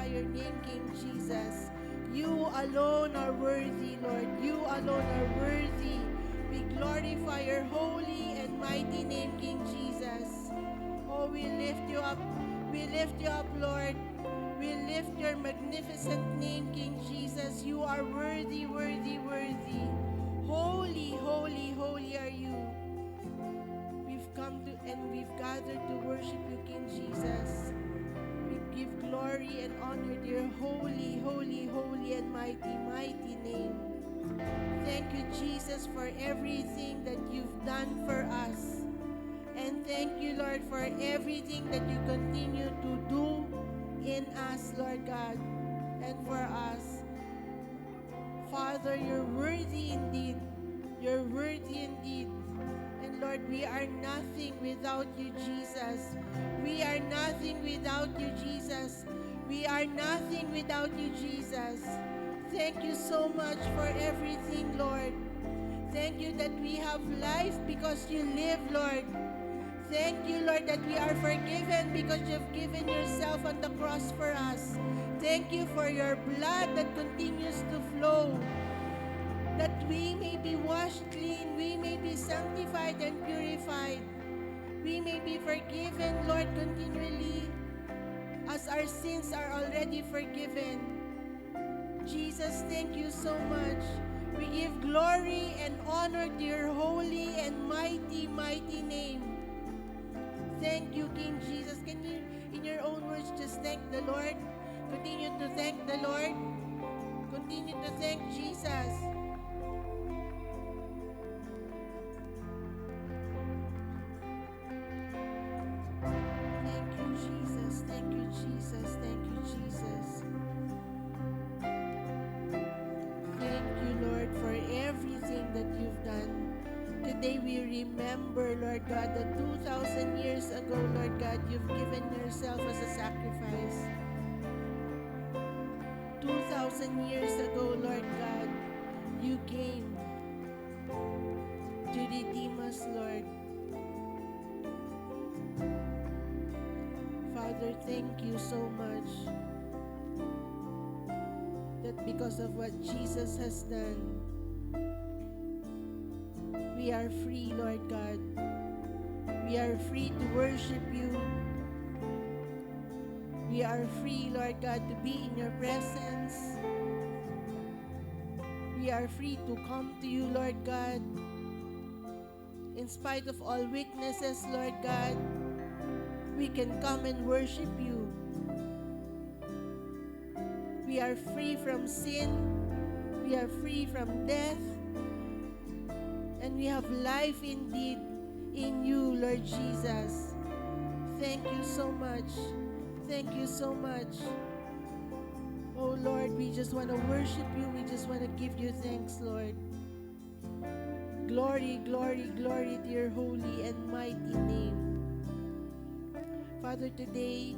glorify your name, King Jesus. You alone are worthy, Lord. You alone are worthy. We glorify your holy and mighty name, King Jesus. Oh, we lift you up. We lift you up, Lord. We lift your magnificent name, King Jesus. You are worthy, worthy, worthy. Holy, holy, holy are you. We've come to and we've gathered to worship you, King Jesus. We give glory and honor to your holy, holy, holy and mighty, mighty name. Thank you, Jesus, for everything that you've done for us. And thank you, Lord, for everything that you continue to do in us, Lord God, and for us. Father, you're worthy indeed. You're worthy indeed. And Lord, we are nothing without you, Jesus. We are nothing without you, Jesus. We are nothing without you, Jesus. Thank you so much for everything, Lord. Thank you that we have life because you live, Lord. Thank you, Lord, that we are forgiven because you've given yourself on the cross for us. Thank you for your blood that continues to flow, that we may be washed clean, we may be sanctified and purified. We may be forgiven, Lord, continually as our sins are already forgiven. Jesus, thank you so much. We give glory and honor to your holy and mighty, mighty name. Thank you, King Jesus. Can you, in your own words, just thank the Lord? Continue to thank the Lord. Continue to thank Jesus. Thank you, Jesus. Thank you, Jesus. Thank you, Jesus. Thank you, Lord, for everything that you've done. Today we remember, Lord God, that 2,000 years ago, Lord God, you've given yourself as a sacrifice. 2,000 years ago, Lord God, you came to redeem us, Lord. Father, thank you so much that because of what Jesus has done, we are free, Lord God. We are free to worship you. We are free, Lord God, to be in your presence. We are free to come to you, Lord God. In spite of all weaknesses, Lord God, we can come and worship you. We are free from sin. We are free from death. And we have life indeed in you, Lord Jesus. Thank you so much. Thank you so much. Oh Lord, we just want to worship you. We just want to give you thanks, Lord. Glory, glory, glory to your holy and mighty name. Father, today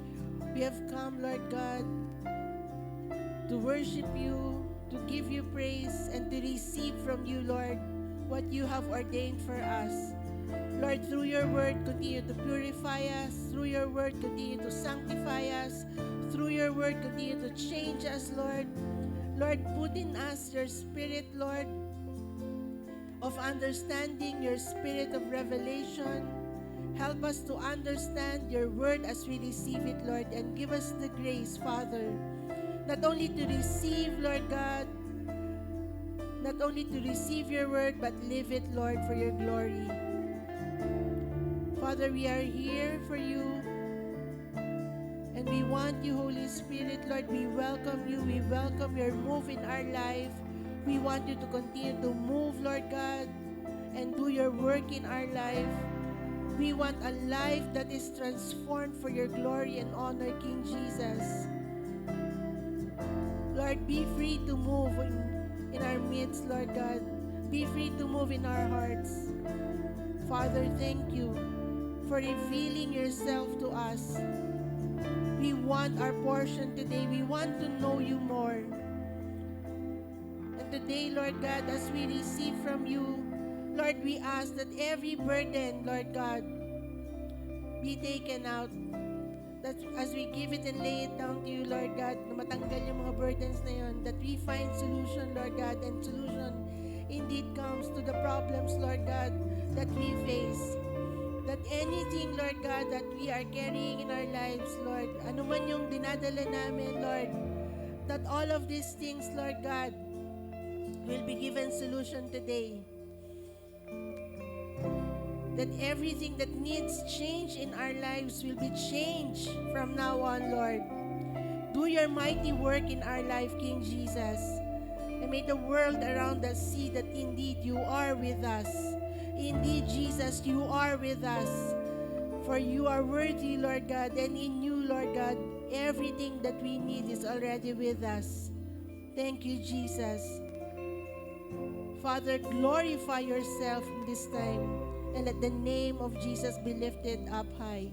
we have come, Lord God, to worship you, to give you praise, and to receive from you, Lord, what you have ordained for us. Lord, through your word, continue to purify us. Through your word, continue to sanctify us. Through your word, continue to change us, Lord. Lord, put in us your spirit, Lord, of understanding, your spirit of revelation. Help us to understand your word as we receive it, Lord, and give us the grace, Father, not only to receive, Lord God, not only to receive your word, but live it, Lord, for your glory. Father, we are here for you, and we want you, Holy Spirit, Lord. We welcome you. We welcome your move in our life. We want you to continue to move, Lord God, and do your work in our life. We want a life that is transformed for your glory and honor, King Jesus. Lord, be free to move in our midst, Lord God. Be free to move in our hearts. Father, thank you for revealing yourself to us. We want our portion today. We want to know you more. And today, Lord God, as we receive from you, Lord, we ask that every burden, Lord God, be taken out. that as we give it and lay it down to you, Lord God, na matanggal yung mga burdens na yun, that we find solution, Lord God, and solution indeed comes to the problems, Lord God, that we face. That anything, Lord God, that we are carrying in our lives, Lord, ano man yung dinadala namin, Lord, that all of these things, Lord God, will be given solution today. That everything that needs change in our lives will be changed from now on, Lord. Do your mighty work in our life, King Jesus. And may the world around us see that indeed you are with us. Indeed, Jesus, you are with us. For you are worthy, Lord God, and in you, Lord God, everything that we need is already with us. Thank you, Jesus. Father, glorify yourself in this time, and let the name of Jesus be lifted up high.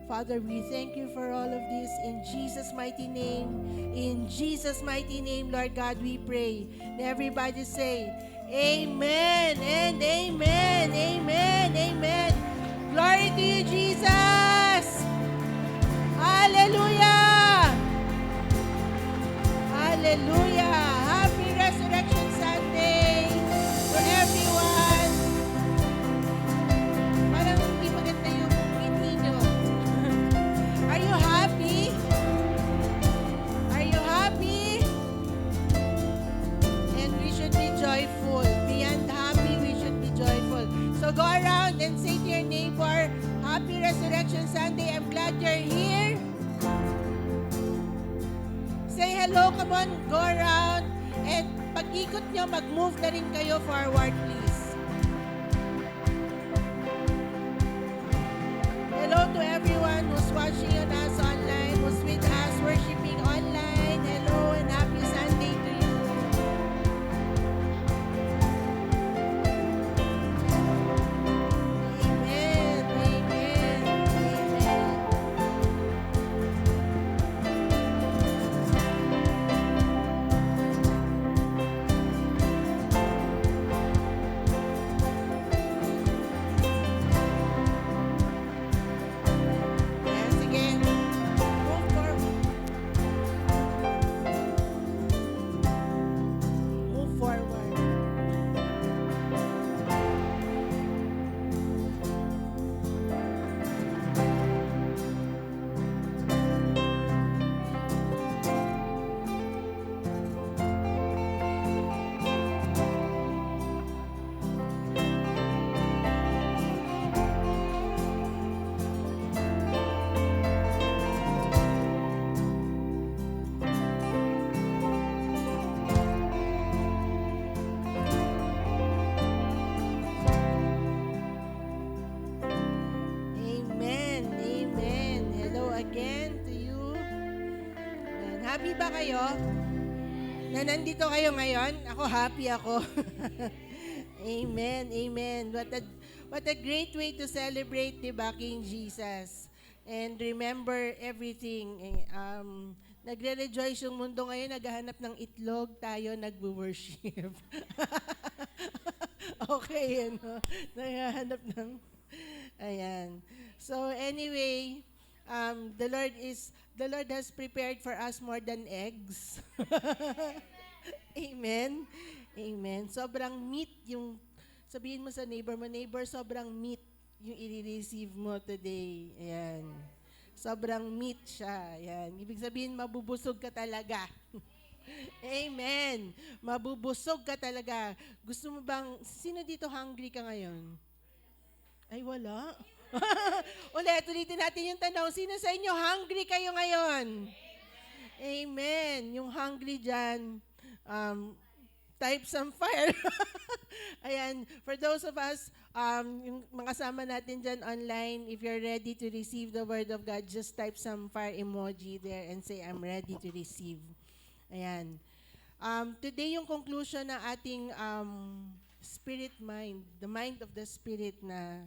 Father, we thank you for all of this in Jesus' mighty name. In Jesus' mighty name, Lord God, we pray. And everybody say, Amen and Amen, Amen, Amen. Glory to you, Jesus. Hallelujah. Hallelujah. Happy Resurrection Sunday to everyone. Parang hindi maganda yung ngiti nyo. Are you happy? Are you happy? And we should be joyful. Beyond happy, we should be joyful. So go around and say to your neighbor, Happy Resurrection Sunday. I'm glad you're here. Say hello, come on, go around. And pag-ikot nyo, mag-move na rin kayo forward, please. Hello to everyone who's watching us online, who's with us, worshiping online. Hello and happy Sunday to you. Amen, amen, amen. Yan, sige. Move forward. Move forward. Amen. Amen. Hello again to you. Ayan. Happy ba kayo? Na nandito kayo ngayon? Ako happy ako. Amen. Amen. What a great way to celebrate, diba, King Jesus. And remember everything. Nagre-rejoice yung mundo ngayon, naghahanap ng itlog, tayo nagwo-worship. Okay, ano? Naghahanap ng... Ayan. So anyway, the Lord has prepared for us more than eggs. Amen. Amen. Sobrang meat yung sabihin mo sa neighbor, sobrang meat yung i-receive mo today. Ayan. Sobrang meat siya. Ayan. Ibig sabihin, mabubusog ka talaga. Amen. Mabubusog ka talaga. Gusto mo bang, sino dito hungry ka ngayon? Ay, wala. Ulitin natin yung tanong. Sino sa inyo hungry kayo ngayon? Amen. Yung hungry dyan, type some fire. Ayan. For those of us, yung mga kasama natin dyan online, if you're ready to receive the Word of God, just type some fire emoji there and say, I'm ready to receive. Ayan. Today, yung conclusion ng ating spirit mind, the mind of the spirit na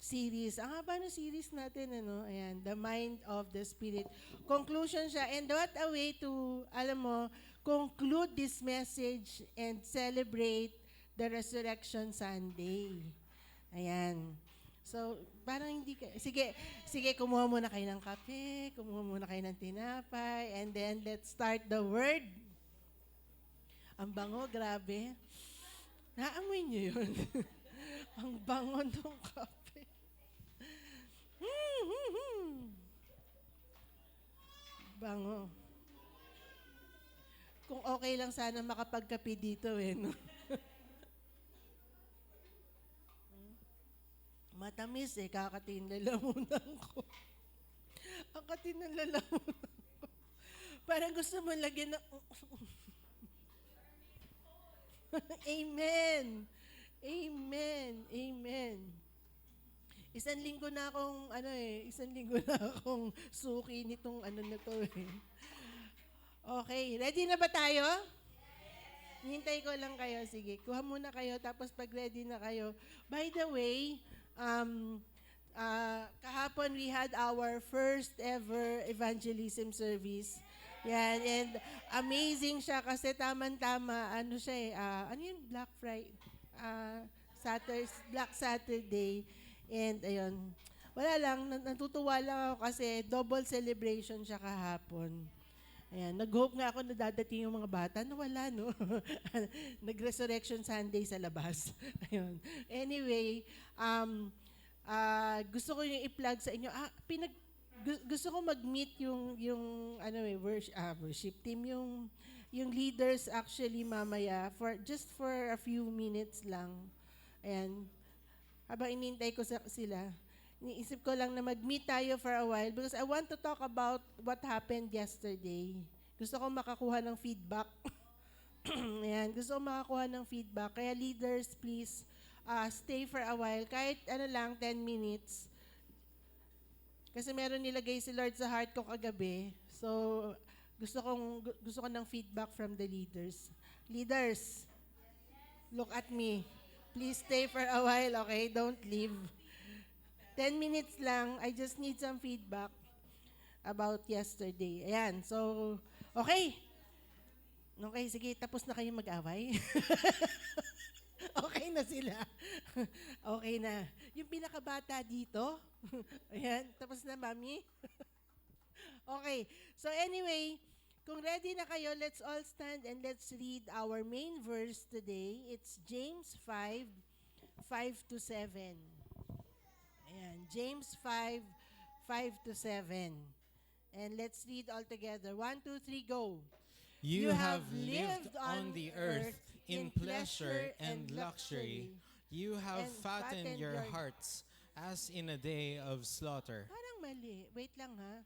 series. Ang haba ng series natin, ano? Ayan, the mind of the spirit. Conclusion siya. And what a way to, alam mo, conclude this message and celebrate the Resurrection Sunday. Ayan. So, parang hindi ka... Sige, kumuha muna kayo ng kape, kumuha muna kayo ng tinapay, and then let's start the word. Ang bango, grabe. Naamoy niyo yun? Ang bango ng kape. Bango. Kung okay lang sana makapagkape dito no? Matamis kakatin lalamunan ko. Ang katin ng lalamunan ko. Parang gusto mo lagyan ng... Amen. Amen. Amen. Isang linggo na akong suki nitong na to Okay, ready na ba tayo? Hintay ko lang kayo. Sige, kuha muna kayo tapos pag ready na kayo. By the way, kahapon we had our first ever evangelism service. Yan, and amazing siya kasi tamang-tama, ano yun, Black Friday, Black Saturday. And ayun, wala lang, natutuwa lang ako kasi double celebration siya kahapon. Ayan, nag-hope nga ako na dadating yung mga bata. Wala, no? Nag-Resurrection Sunday sa labas. Ayun. Anyway, gusto ko yung i-plug sa inyo. Gusto ko mag-meet yung worship team, yung leaders actually mamaya, just for a few minutes lang. Ayan. Habang inintay ko sila, iniisip ko lang na mag-meet tayo for a while because I want to talk about what happened yesterday. Gusto ko makakuha ng feedback. Ayan, gusto ko makakuha ng feedback. Kaya leaders, please stay for a while. Kahit 10 minutes. Kasi meron nilagay si Lord sa heart ko kagabi. So, gusto ko ng feedback from the leaders. Leaders, look at me. Please stay for a while, okay? Don't leave. 10 minutes lang. I just need some feedback about yesterday. Ayan. So, okay. Okay, sige. Tapos na kayo mag-away. Okay na sila. Okay na. Yung pinakabata dito. Ayan. Tapos na, mami. Okay. So, anyway, kung ready na kayo, let's all stand and let's read our main verse today. It's James 5, 5-7. Ayan, James 5, 5-7. And let's read all together. 1, 2, 3, go. You have lived on the earth in pleasure and luxury. You have fattened your hearts as in a day of slaughter. Parang mali. Wait lang ha.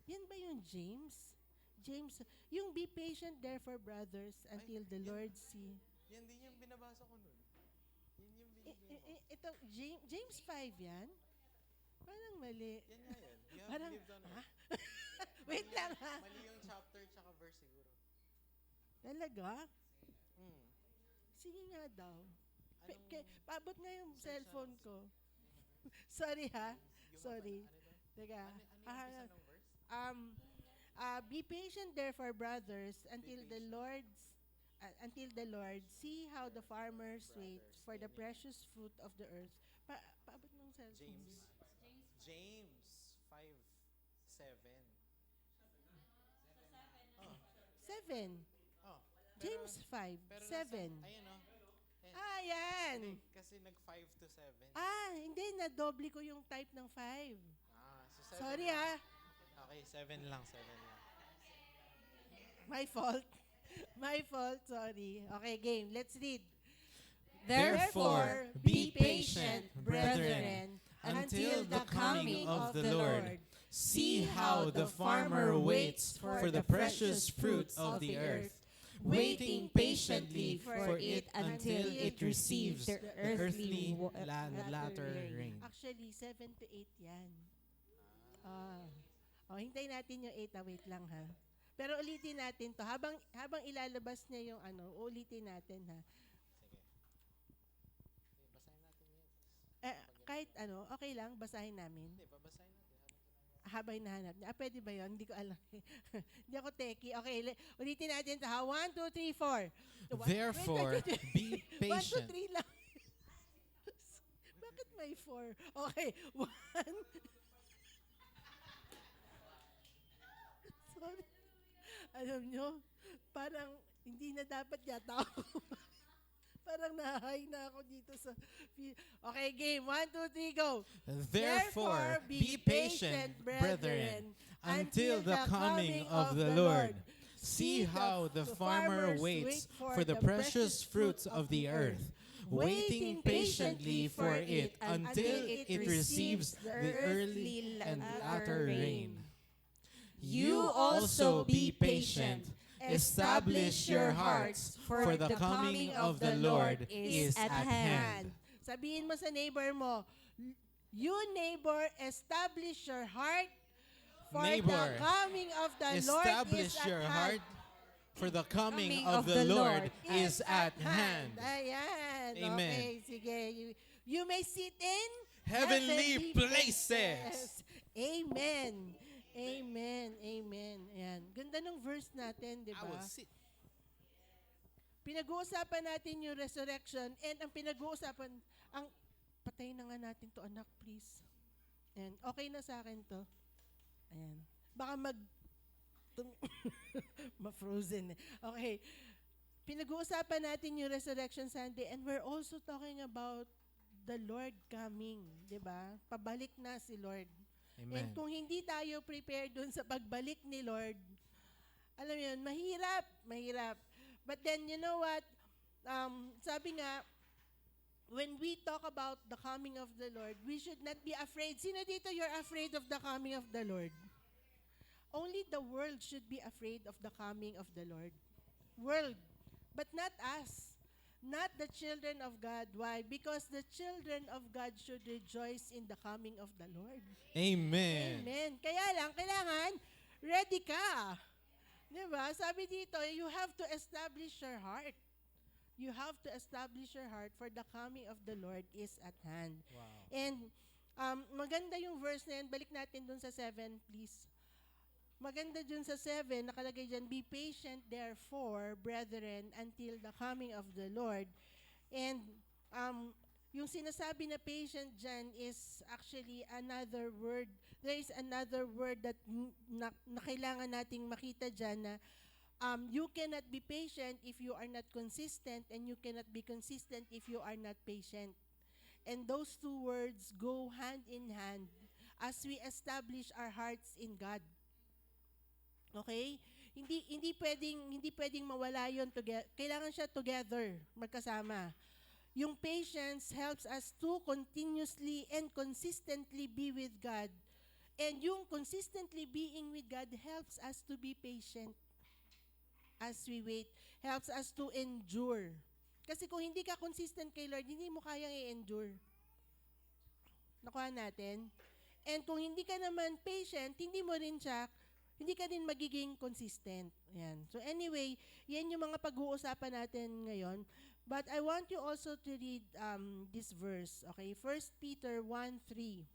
Yan ba yung James? James, yung be patient therefore, brothers, until the Lord see. Yan din yung binabasa ko nun. Yan yung binibigay ko. Ito, James 5 yan? Parang mali. Yan nga yan. You have Parang, lived on ha? earth. Wait lang ha. Mali yung chapter tsaka verse siguro. Talaga? Mm. Sige nga daw. Anong- Paabot nga yung Search cellphone na- ko. Sorry ha. Yung Sorry. Ano ito? Teka. Ano yung umpisa ng verse? Be patient therefore, brothers, until the Lord see how the farmers wait for the precious fruit of the earth. Paabot ng cellphone. James 5, 7. 7. Oh, James 5, pero 7. Ayan o. Yan. Kasi nag 5 to 7. Hindi. Nadoble ko yung type ng 5. So 7 Sorry lang. Okay, 7 lang. My fault. My fault, sorry. Okay, game. Let's read. Therefore, be patient, brethren, until the coming of the Lord. See how the farmer waits for the precious fruit of the earth, waiting patiently for it until it receives the earthly latter rain. Actually, 7 to 8 yan. Hintayin natin yung 8. Wait lang ha. Pero ulitin natin to. Habang ilalabas niya yung ulitin natin ha. Sige. Basahin natin yun. Kahit okay lang, basahin namin. Hindi, babasahin natin. Habang hinahanap niya. Pwede ba yun? Hindi ko alam. Hindi ako techie. Okay, ulitin natin ito ha. 1, 2, 3, 4. Therefore, be 1, 2, patient. 3 lang. Bakit may 4. Okay, 1. Sorry. Alam nyo, parang hindi na dapat yata ako. Parang nahay na ako dito sa... Okay, game. 1, 2, 3, go. Therefore, be patient, brethren, until the coming of the Lord. See how the farmer waits for the precious fruits of the earth, waiting patiently for it until it receives the early and latter rain. You also be patient. Establish your hearts, for the coming of the Lord is at hand. Sabihin mo sa neighbor mo, you neighbor, establish your heart, for Neighbor, the coming of the Lord Establish is at your hand. heart, for the coming of the Lord is at hand. Ayan. Amen. Okay, sige. You may sit in Heavenly places. Amen. Amen. Amen. Ayan. Ganda ng verse natin, di I ba? will sit. Pinag-uusapan natin yung resurrection and ang pinag-uusapan, patayin na nga natin to, anak, please. Ayan. Okay na sa akin to. Ayan. Baka ma-frozen. Okay. Pinag-uusapan natin yung Resurrection Sunday and we're also talking about the Lord coming, di ba? Pabalik na si Lord. Amen. And kung hindi tayo prepared dun sa pagbalik ni Lord, alam mo yun, mahirap. But then, you know what? Sabi nga, when we talk about the coming of the Lord, we should not be afraid. Sino dito you're afraid of the coming of the Lord? Only the world should be afraid of the coming of the Lord. World. But not us. Not the children of God. Why? Because the children of God should rejoice in the coming of the Lord. Amen. Amen. Kaya lang, kailangan, ready ka. Diba? Sabi dito, you have to establish your heart. You have to establish your heart for the coming of the Lord is at hand. Wow. And maganda yung verse na yan. Balik natin dun sa 7, please. Maganda dun sa 7, nakalagay dyan, be patient therefore, brethren, until the coming of the Lord. And yung sinasabi na patient dyan is actually another word. There is another word that na kailangan nating makita dyan na you cannot be patient if you are not consistent, and you cannot be consistent if you are not patient. And those two words go hand in hand as we establish our hearts in God. Okay? Hindi pwedeng mawala 'yon together. Kailangan siya together, magkasama. Yung patience helps us to continuously and consistently be with God. And yung consistently being with God helps us to be patient as we wait. Helps us to endure. Kasi kung hindi ka consistent kay Lord, hindi mo kayang i-endure. Nakuha natin? And kung hindi ka naman patient, hindi ka din magiging consistent. Ayan. So anyway, yan yung mga pag-uusapan natin ngayon. But I want you also to read this verse. Okay, 1 Peter 1:3.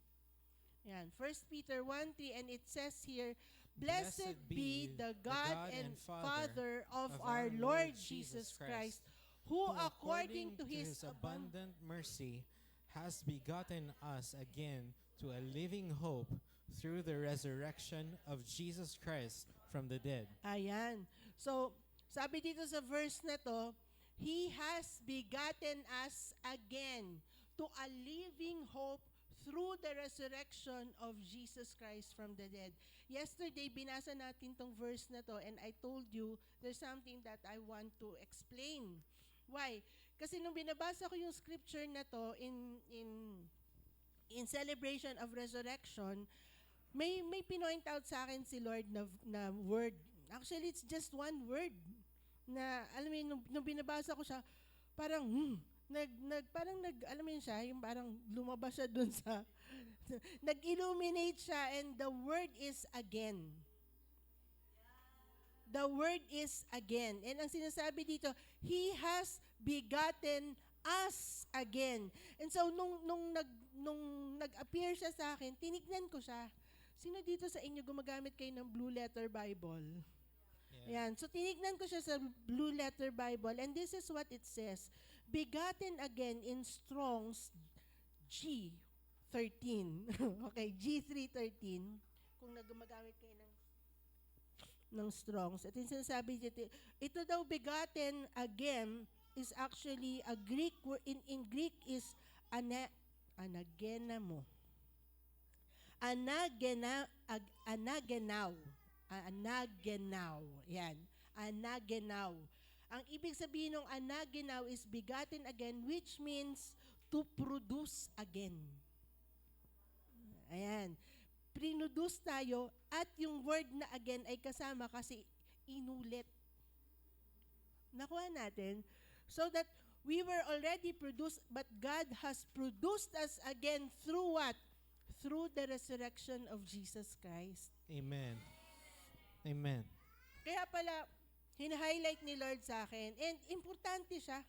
Ayan, 1 Peter 1:3, and it says here, Blessed be the God and Father of our Lord Jesus Christ, who according to His abundant mercy has begotten us again to a living hope through the resurrection of Jesus Christ from the dead. Ayan. So, sabi dito sa verse na to, He has begotten us again to a living hope through the resurrection of Jesus Christ from the dead. Yesterday, binasa natin tong verse na to and I told you there's something that I want to explain. Why? Kasi nung binabasa ko yung scripture na to in celebration of resurrection, may pinoint out sa akin si Lord na word. Actually, it's just one word na, alam mo yun, nung binabasa ko siya, parang, alam mo yun siya, yung parang lumabas siya dun sa, nag-illuminate siya, and the word is again. The word is again. And ang sinasabi dito, He has begotten us again. And so, nung nag-appear siya sa akin, tinignan ko siya. Sino dito sa inyo gumagamit kayo ng Blue Letter Bible? Yeah. Yan. So, tinignan ko siya sa Blue Letter Bible, and this is what it says. Begotten again in Strong's G13. Okay, G3:13. Kung gumagamit kayo ng Strongs. At yung sinasabi dito, ito daw begotten again is actually a Greek word, in Greek is anagenamo. Anagenaw. Yan. Anagenaw. Ang ibig sabihin ng anagenaw is begotten again, which means to produce again. Ayan. Produce tayo at yung word na again ay kasama kasi inulit. Nakuha natin? So that we were already produced, but God has produced us again through what? Through the resurrection of Jesus Christ. Amen. Amen. Kaya pala, hina-highlight ni Lord sa akin. And importante siya.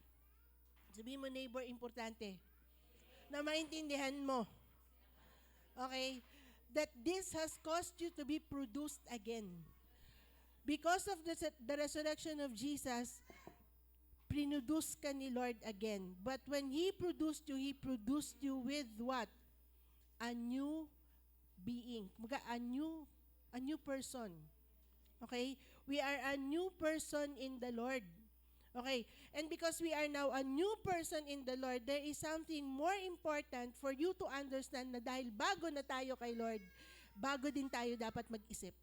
Sabihin mo, neighbor, importante. Na maintindihan mo. Okay? That this has caused you to be produced again. Because of the resurrection of Jesus, produce ka ni Lord again. But when He produced you with what? A new being. A new person. Okay? We are a new person in the Lord. Okay? And because we are now a new person in the Lord, there is something more important for you to understand na dahil bago na tayo kay Lord, bago din tayo dapat mag-isip.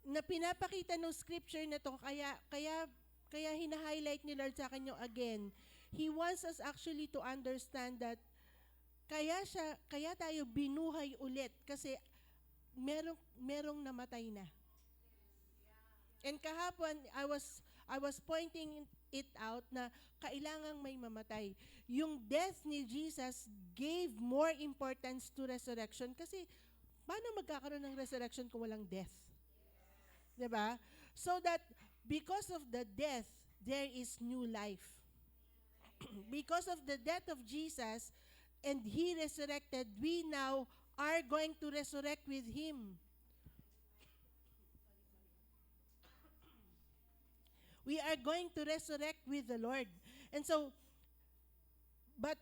Na pinapakita ng scripture na to, kaya hina-highlight ni Lord sa akin yung again. He wants us actually to understand that kaya tayo binuhay ulit kasi merong namatay na. And kahapon, I was pointing it out na kailangang may mamatay. Yung death ni Jesus gave more importance to resurrection kasi paano magkakaroon ng resurrection kung walang death? Diba? So that because of the death, there is new life. Because of the death of Jesus and He resurrected, we now are going to resurrect with Him. We are going to resurrect with the Lord. And so, but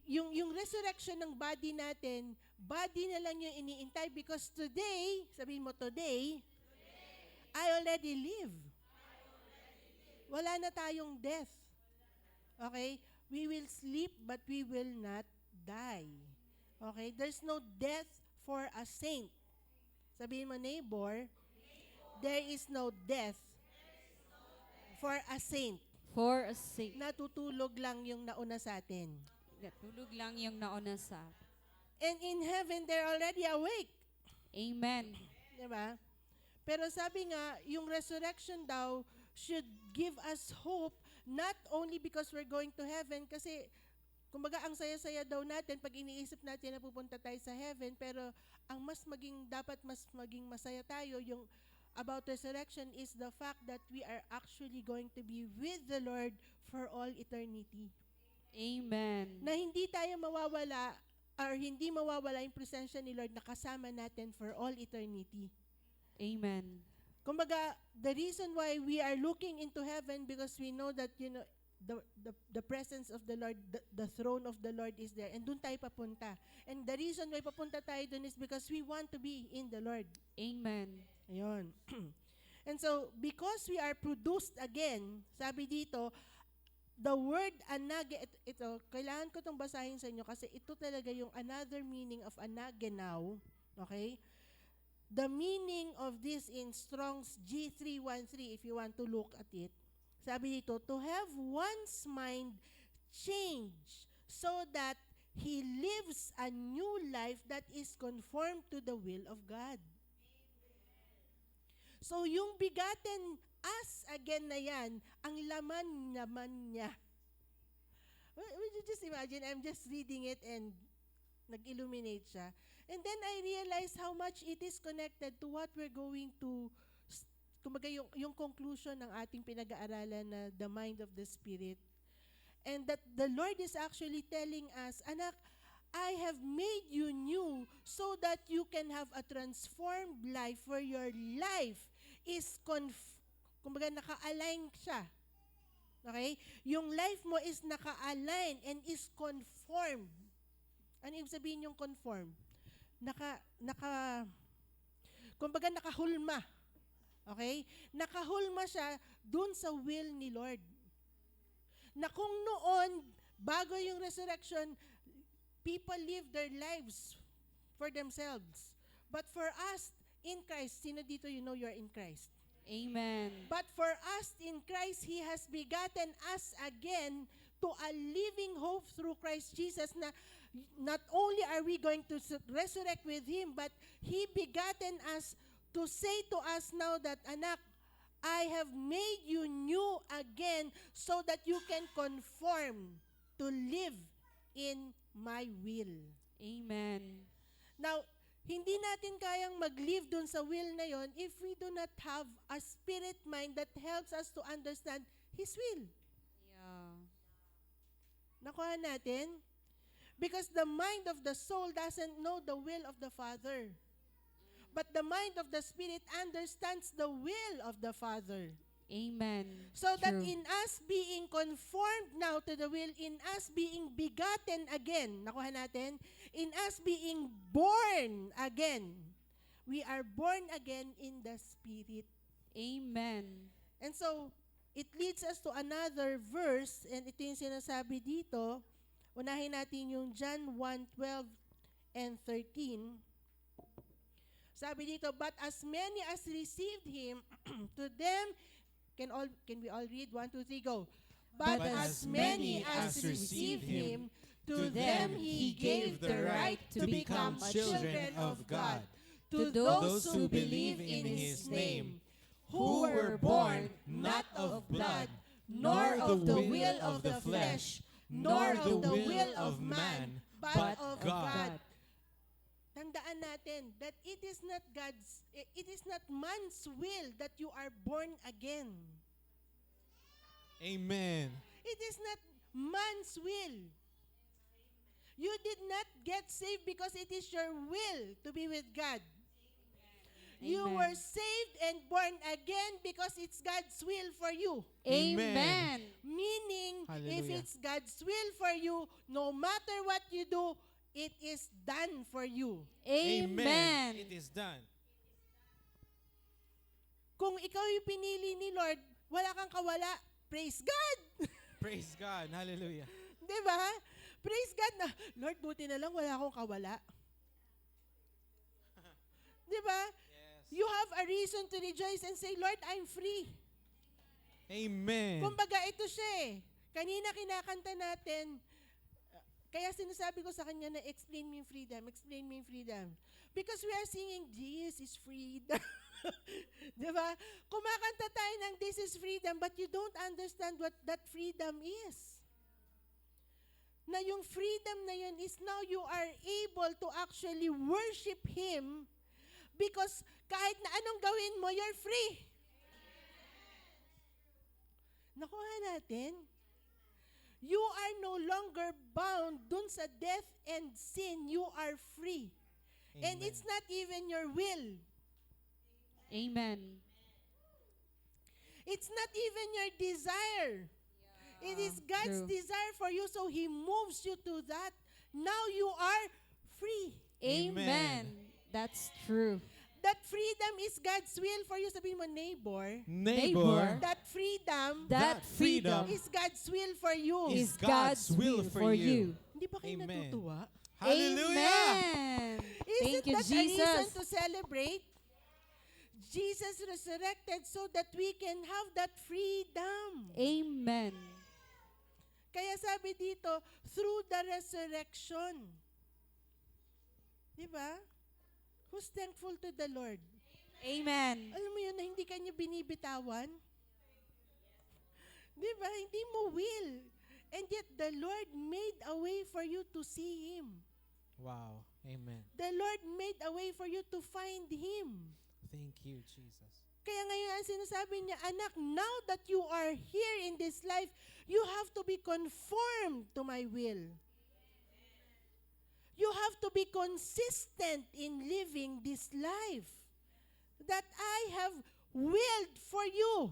yung resurrection ng body natin, body na lang yung iniintay because today, sabihin mo today, I already live. Wala na tayong death. Okay? We will sleep but we will not die. Okay? There's no death for a saint. Sabihin mo, neighbor, there is no death for a saint. For a saint. Natutulog lang yung nauna sa atin. Natulog lang yung nauna sa. And in heaven, they're already awake. Amen. Diba? Pero sabi nga, yung resurrection daw should give us hope not only because we're going to heaven, kasi kumbaga ang saya-saya daw natin pag iniisip natin na pupunta tayo sa heaven, pero ang dapat mas maging masaya tayo yung about resurrection is the fact that we are actually going to be with the Lord for all eternity. Amen. Na hindi tayo mawawala or hindi mawawala yung presensya ni Lord na kasama natin for all eternity. Amen. Kumbaga, the reason why we are looking into heaven because we know that, the presence of the Lord, the throne of the Lord is there. And doon tayo papunta. And the reason why papunta tayo doon is because we want to be in the Lord. Amen. Ayun. And so, because we are produced again, sabi dito, the word ito, kailangan ko itong basahin sa inyo kasi ito talaga yung another meaning of anagenaw. Okay? The meaning of this in Strong's G313, if you want to look at it, sabi dito, to have one's mind change so that he lives a new life that is conformed to the will of God. So yung begotten us again na yan, ang laman naman niya. Would you just imagine, I'm just reading it and nag-illuminate siya. And then I realized how much it is connected to what we're going to, kumbaga yung conclusion ng ating pinag-aaralan na the mind of the Spirit. And that the Lord is actually telling us, anak, I have made you new so that you can have a transformed life where your life is kumbaga naka-align siya. Okay? Yung life mo is naka-align and is conformed. Ano ibig sabihin yung conform? Kumbaga nakahulma. Okay? Nakahulma siya dun sa will ni Lord. Na kung noon, bago yung resurrection, people live their lives for themselves. But for us, in Christ, sino dito you know you're in Christ? Amen. But for us in Christ, He has begotten us again to a living hope through Christ Jesus, na not only are we going to resurrect with Him, but He begotten us to say to us now that, anak, I have made you new again so that you can conform to live in my will. Amen. Now, hindi natin kayang mag-live dun sa will na yon if we do not have a spirit mind that helps us to understand His will. Yeah. Nakuha natin? Because the mind of the soul doesn't know the will of the Father. But the mind of the Spirit understands the will of the Father. Amen. So that True. in us being conformed now to the will, in us being begotten again, nakuha natin, in us being born again, we are born again in the Spirit. Amen. And so, it leads us to another verse, and ito yung sinasabi dito. Unahin natin yung John 1:12 and 13. Sabi dito, but as many as received Him, to them, can we all read? 1, 2, 3, go. But as many as received Him, to them He gave the right to become children of God, to those who believe in His name, who were born not of blood, nor of the will of the flesh, nor of the will of man, but of God. Tandaan natin that it is not man's will that you are born again. Amen. It is not man's will. You did not get saved because it is your will to be with God. You Amen. were saved and born again because it's God's will for you. Amen. Meaning, if Hallelujah. it's God's will for you, no matter what you do, it is done for you. Amen. It is done. Kung ikaw yung pinili ni Lord, wala kang kawala, praise God! Praise God. Hallelujah. Diba? Praise God na, Lord, buti na lang wala akong kawala. Diba? Yes. You have a reason to rejoice and say, Lord, I'm free. Amen. Kumbaga, ito siya eh. Kanina kinakanta natin, kaya sinasabi ko sa kanya na explain me freedom, explain me freedom. Because we are singing, this is freedom. Diba? Kumakanta tayo ng this is freedom, but you don't understand what that freedom is. Na yung freedom na yun is now you are able to actually worship Him because kahit na anong gawin mo, you're free. Nakuha natin? You are no longer bound dun sa death and sin. You are free. And Amen. it's not even your will. Amen. It's not even your desire. It is God's True. desire for you, so He moves you to that. Now you are free. Amen. That's true. That freedom is God's will for you. Sabihin mo, neighbor. Neighbor, That freedom That freedom is God's will for you. is God's will for you. Hindi ba kayo Amen. natutuwa? hallelujah. Amen. Isn't Thank you, that a reason Jesus. to celebrate? Jesus resurrected so that we can have that freedom. Amen. Kaya sabi dito, through the resurrection. Diba? Who's thankful to the Lord? Amen. Alam mo yun na hindi kanya binibitawan? Diba? Hindi mo will. And yet the Lord made a way for you to see Him. Wow. Amen. The Lord made a way for you to find Him. Thank you, Jesus. Kaya ngayon ang sinasabi niya, anak, now that you are here in this life, you have to be conformed to my will. You have to be consistent in living this life that I have willed for you.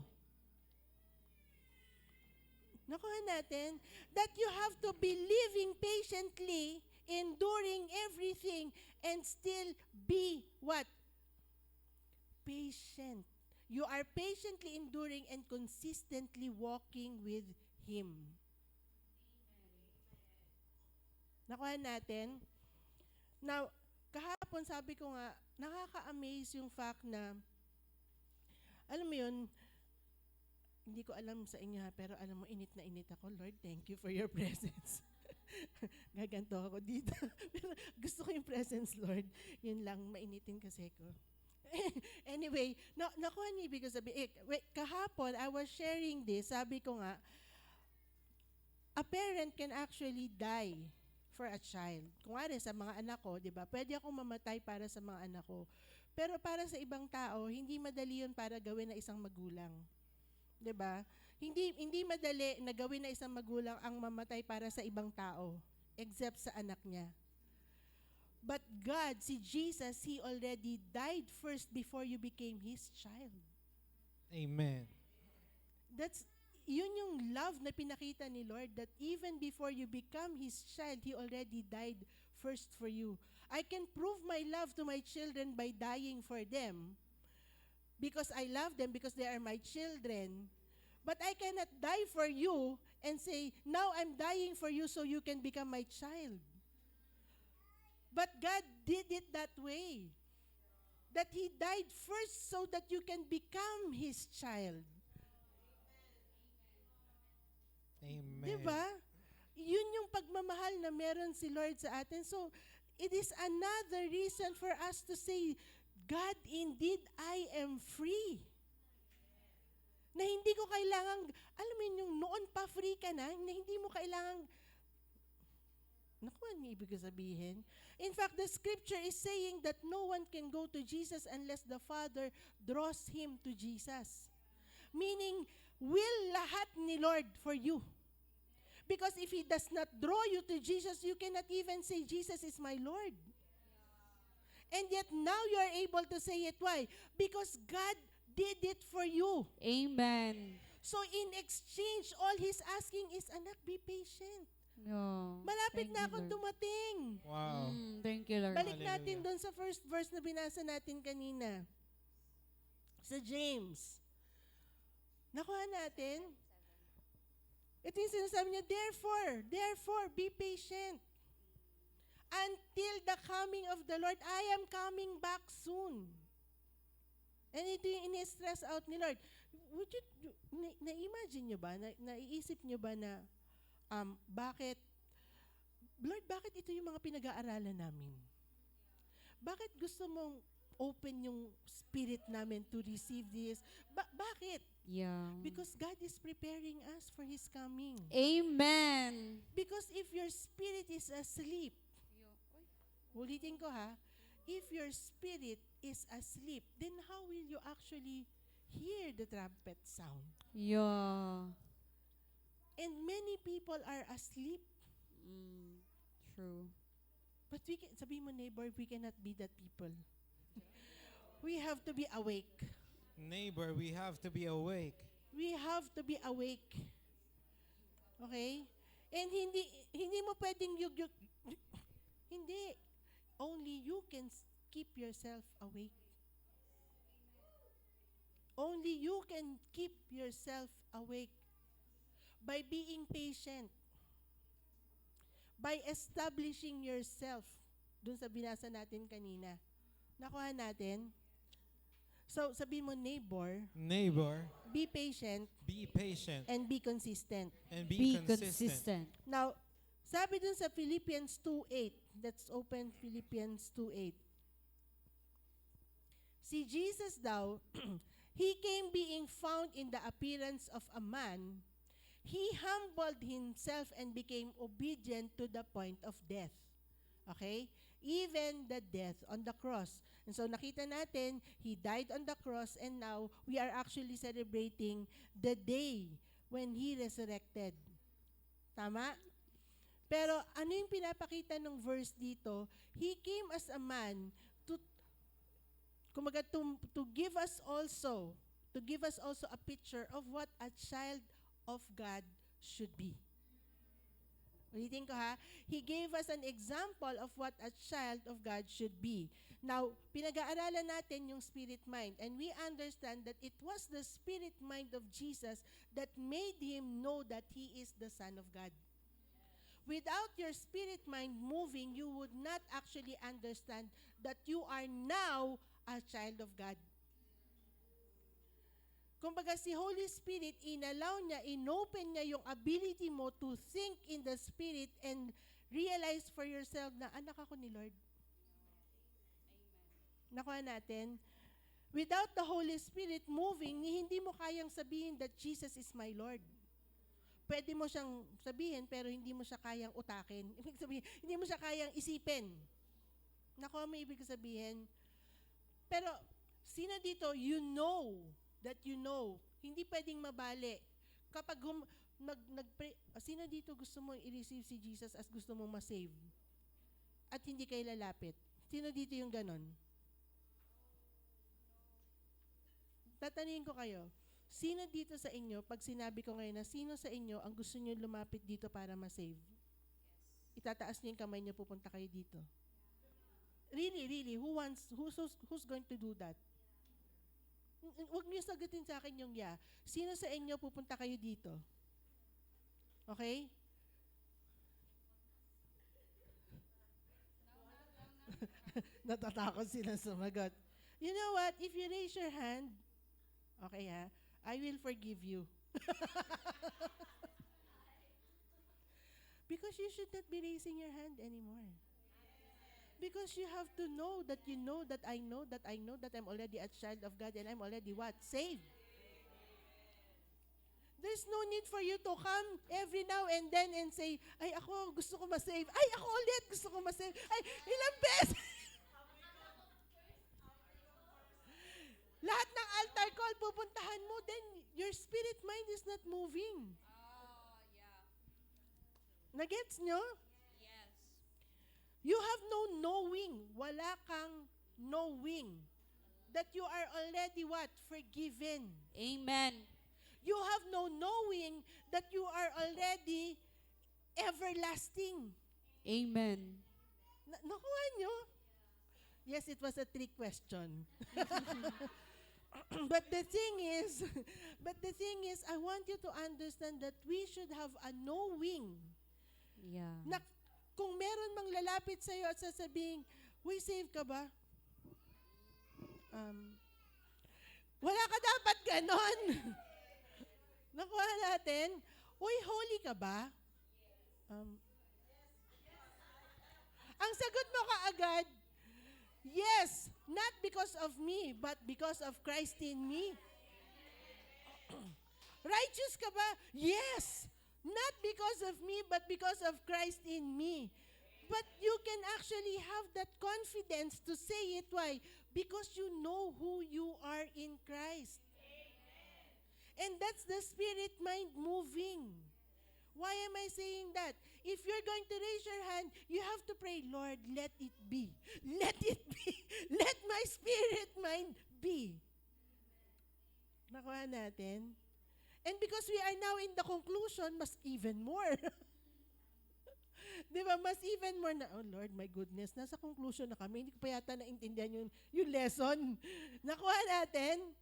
Nakuha natin that you have to be living patiently, enduring everything, and still be what? Patient. You are patiently enduring and consistently walking with Him. Nakuha natin? Now, kahapon sabi ko nga, nakaka-amaze yung fact na, alam mo yun, hindi ko alam sa inyo ha, pero alam mo, init na init ako. Lord, thank you for your presence. Gaganto ako dito. Pero gusto ko yung presence, Lord. Yun lang, mainitin kasi ko. Anyway, nakuha niyo ibig sabihin. Kahapon, I was sharing this. Sabi ko nga, a parent can actually die for a child. Kung nga sa mga anak ko, di ba? Pwede akong mamatay para sa mga anak ko. Pero para sa ibang tao, hindi madali yun para gawin na isang magulang. 'Di ba? Hindi madali na gawin na isang magulang ang mamatay para sa ibang tao except sa anak niya. But God, si Jesus, He already died first before you became His child. Amen. Yun yung love na pinakita ni Lord, that even before you become His child, He already died first for you. I can prove my love to my children by dying for them, because I love them, because they are my children. But I cannot die for you and say, now I'm dying for you so you can become my child. But God did it that way. That He died first so that you can become His child. Amen. Diba? Yun yung pagmamahal na meron si Lord sa atin. So, it is another reason for us to say, God, indeed, I am free. Na hindi ko kailangan, alam mo yung noon pa free ka na hindi mo kailangan, naku, ano ibig sabihin? In fact, the scripture is saying that no one can go to Jesus unless the Father draws him to Jesus. Meaning, will lahat ni Lord for you. Because if He does not draw you to Jesus, you cannot even say, Jesus is my Lord. And yet now you are able to say it. Why? Because God did it for you. Amen. So in exchange, all He's asking is, anak, be patient. No. Malapit Thank na you, akong Lord. dumating. Wow. Thank you, Lord. Balik natin Hallelujah. doon sa first verse na binasa natin kanina. Sa James. Nakuha natin. Ito yung sinasabi niya, therefore, be patient. Until the coming of the Lord, I am coming back soon. And ito yung ini-stress out ni Lord. Would you, na-imagine nyo ba, naiisip nyo ba na, bakit ito yung mga pinag-aaralan namin? Bakit gusto mong open yung spirit namin to receive this? Bakit? Yeah. Because God is preparing us for His coming. Amen. Because if your spirit is asleep, ulitin ko ha, if your spirit is asleep, then how will you actually hear the trumpet sound? Yeah. And many people are asleep. True. But sabi mo neighbor, we cannot be that people. We have to be awake. Neighbor, we have to be awake. We have to be awake. Okay? And hindi mo pwedeng hindi. Only you can keep yourself awake. Only you can keep yourself awake by being patient. By establishing yourself. Dun sa binasa natin kanina. Nakuha natin? So, sabi mo, neighbor, be patient, and be consistent. and Be consistent. Now, sabi dun sa Philippians 2:8, let's open Philippians 2:8. Si Jesus daw, He came being found in the appearance of a man. He humbled Himself and became obedient to the point of death. Okay? Even the death on the cross. And so nakita natin, He died on the cross, and now we are actually celebrating the day when He resurrected. Tama? Pero ano yung pinapakita ng verse dito? He came as a man to give us also a picture of what a child of God should be. Ulitin ko ha. He gave us an example of what a child of God should be. Now, pinag-aaralan natin yung spirit mind, and we understand that it was the spirit mind of Jesus that made him know that he is the Son of God. Without your spirit mind moving, you would not actually understand that you are now a child of God. Kumbaga si Holy Spirit, inallow niya, inopen niya yung ability mo to think in the Spirit and realize for yourself na anak ako ni Lord. Nakuha natin? Without the Holy Spirit moving, hindi mo kayang sabihin that Jesus is my Lord. Pwede mo siyang sabihin, pero hindi mo siya kayang utakin. Ibig sabihin, hindi mo siya kayang isipin. Nakuha mo ibig sabihin? Pero, sino dito, you know that you know. Hindi pwedeng mabali. Kapag sino dito gusto mo i-receive si Jesus as gusto mong ma-save? At hindi kayo lalapit? Sino dito yung ganon? Tatanungin ko kayo, sino dito sa inyo, pag sinabi ko ngayon na sino sa inyo ang gusto nyo lumapit dito para ma-save? Itataas nyo yung kamay nyo, pupunta kayo dito. Really, who's going to do that? Huwag niyo sagutin sa akin yung yeah. Sino sa inyo pupunta kayo dito? Okay? Natatakot sila sumagot. You know what? If you raise your hand, okay ha, I will forgive you. Because you should not be raising your hand anymore. Because you have to know that you know that I know that I know that I'm already a child of God and I'm already what? Saved. There's no need for you to come every now and then and say, ay ako gusto ko ma-save. Ay ako ulit gusto ko ma-save. Ay ilang beses. Lahat ng altar call pupuntahan mo, then your spirit mind is not moving. Oh, yeah. Nagets nyo? Yes. You have no knowing. Wala kang knowing that you are already what? Forgiven. Amen. You have no knowing that you are already everlasting. Amen. Nakuha nyo? Yes, it was a trick question. But the thing is, I want you to understand that we should have a knowing. Yeah. Na kung meron mang lalapit sa'yo at sasabing, "Uy, save ka ba?" Wala ka dapat ganon. Nakuha natin, "Uy, holy ka ba?" Ang sagot mo kaagad, yes, not because of me, but because of Christ in me. Righteous ka ba? Yes, not because of me, but because of Christ in me. But you can actually have that confidence to say it. Why? Because you know who you are in Christ. And that's the spirit mind moving. Why am I saying that? If you're going to raise your hand, you have to pray, Lord, let it be. Let it be. Let my spirit mind be. Nakuha natin? And because we are now in the conclusion, mas even more. Di ba? Mas even more na, oh Lord, my goodness, nasa conclusion na kami. Hindi ko pa yata naintindihan yung lesson. Nakuha natin?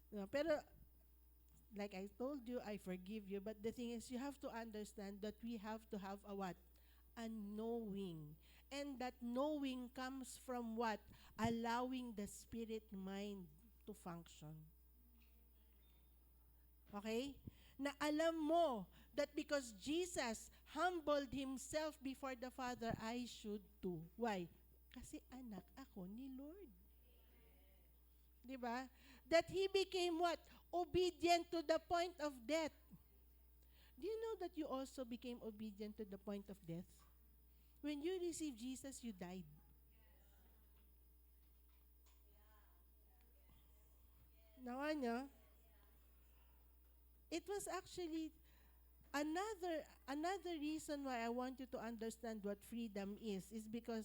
No, pero, like I told you, I forgive you. But the thing is, you have to understand that we have to have a what? A knowing. And that knowing comes from what? Allowing the spirit mind to function. Okay? Na alam mo that because Jesus humbled himself before the Father, I should too. Why? Kasi anak ako ni Lord. Di ba? That he became what? Obedient to the point of death. Do you know that you also became obedient to the point of death? When you received Jesus, you died. Nawa nyo? It was actually another reason why I want you to understand what freedom is because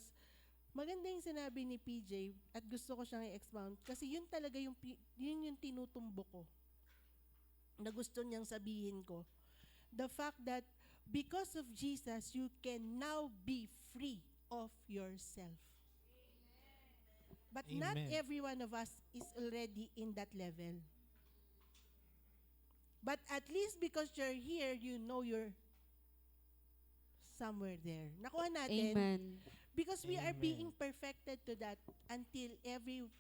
maganda yung sinabi ni PJ at gusto ko siyang i-expound kasi yun talaga yung tinutumbok ko na gusto niyang sabihin ko. the fact that because of Jesus, you can now be free of yourself. But not Amen. every one of us is already in that level. But at least because you're here, you know you're somewhere there. Nakuha natin. Amen. Because we are Amen. being perfected to that until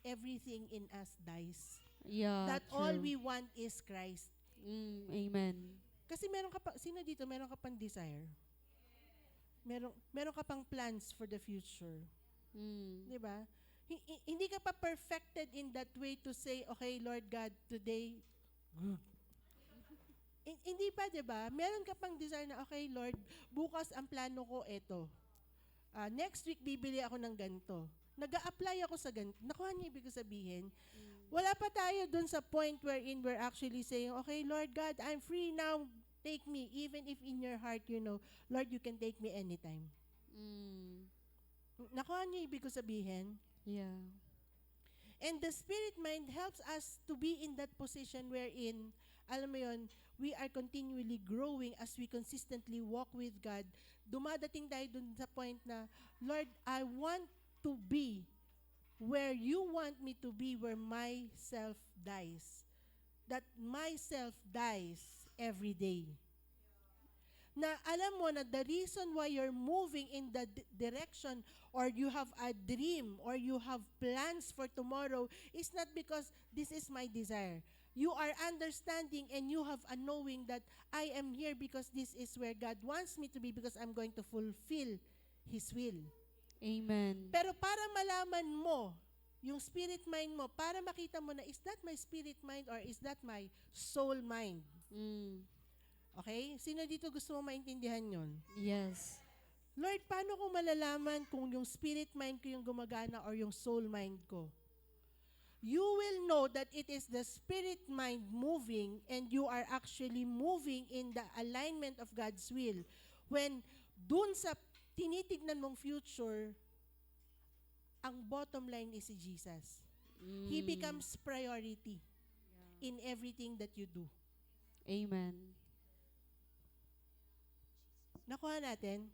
everything in us dies. Yeah. That all true. we want is Christ. Amen. Kasi meron ka pa, sino dito, meron ka pang desire? Meron ka pang plans for the future. Di ba? Hindi ka pa perfected in that way to say, okay, Lord God, today, hindi pa, di ba? Meron ka pang desire na, okay, Lord, bukas ang plano ko, eto. Next week, bibili ako ng ganito. Nag-a-apply ako sa ganito. Nakuha niyo ibig sabihin? Wala pa tayo dun sa point wherein we're actually saying, okay, Lord God, I'm free now. Take me. Even if in your heart, you know, Lord, you can take me anytime. Nakuha niyo ibig sabihin? Yeah. And the spirit mind helps us to be in that position wherein, alam mo yun, we are continually growing as we consistently walk with God. Dumadating tayo dun sa point na, Lord, I want to be where you want me to be, where myself dies. That myself dies every day. Na alam mo na the reason why you're moving in the direction or you have a dream or you have plans for tomorrow is not because this is my desire. You are understanding and you have a knowing that I am here because this is where God wants me to be because I'm going to fulfill His will. Amen. Pero para malaman mo, yung spirit mind mo, para makita mo na, is that my spirit mind or is that my soul mind? Okay? Sino dito gusto mo maintindihan yon? Yes. Lord, paano ko malalaman kung yung spirit mind ko yung gumagana or yung soul mind ko? You will know that it is the spirit mind moving and you are actually moving in the alignment of God's will. When dun sa tinitignan mong future, ang bottom line is si Jesus. He becomes priority in everything that you do. Amen. Nakuha natin?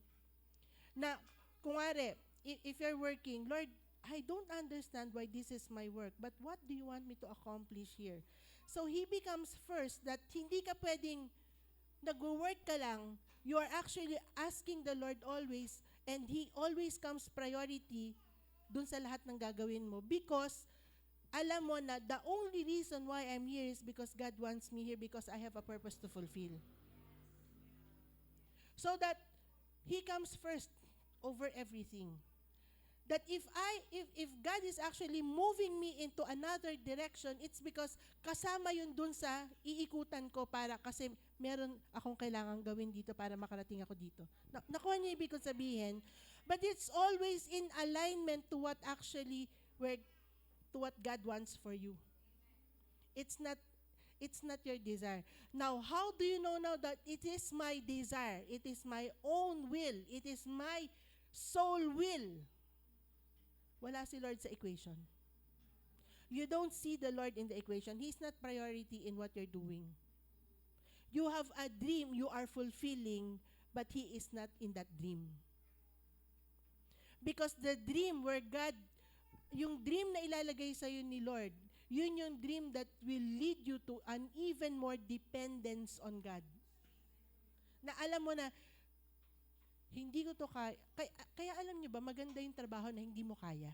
Na, kung wari, if you're working, Lord, I don't understand why this is my work, but what do you want me to accomplish here? So He becomes first that hindi ka pwedeng nag-work ka lang, you are actually asking the Lord always, and He always comes priority dun sa lahat ng gagawin mo because alam mo na the only reason why I'm here is because God wants me here because I have a purpose to fulfill. So that He comes first over everything. That if God is actually moving me into another direction, it's because kasama yun dun sa iikutan ko para kasi meron akong kailangan gawin dito para makarating ako dito. Nakuha niyo ibig kong sabihin? But it's always in alignment to what actually, to what God wants for you. It's not your desire. Now, how do you know now that it is my desire? It is my own will. It is my soul will. Wala si Lord sa equation. You don't see the Lord in the equation. He's not priority in what you're doing. You have a dream you are fulfilling, but He is not in that dream. Because the dream where God, yung dream na ilalagay sa'yo ni Lord, yun yung dream that will lead you to an even more dependence on God. Na alam mo na, hindi ko to kaya. Kaya alam niyo ba, maganda yung trabaho na hindi mo kaya.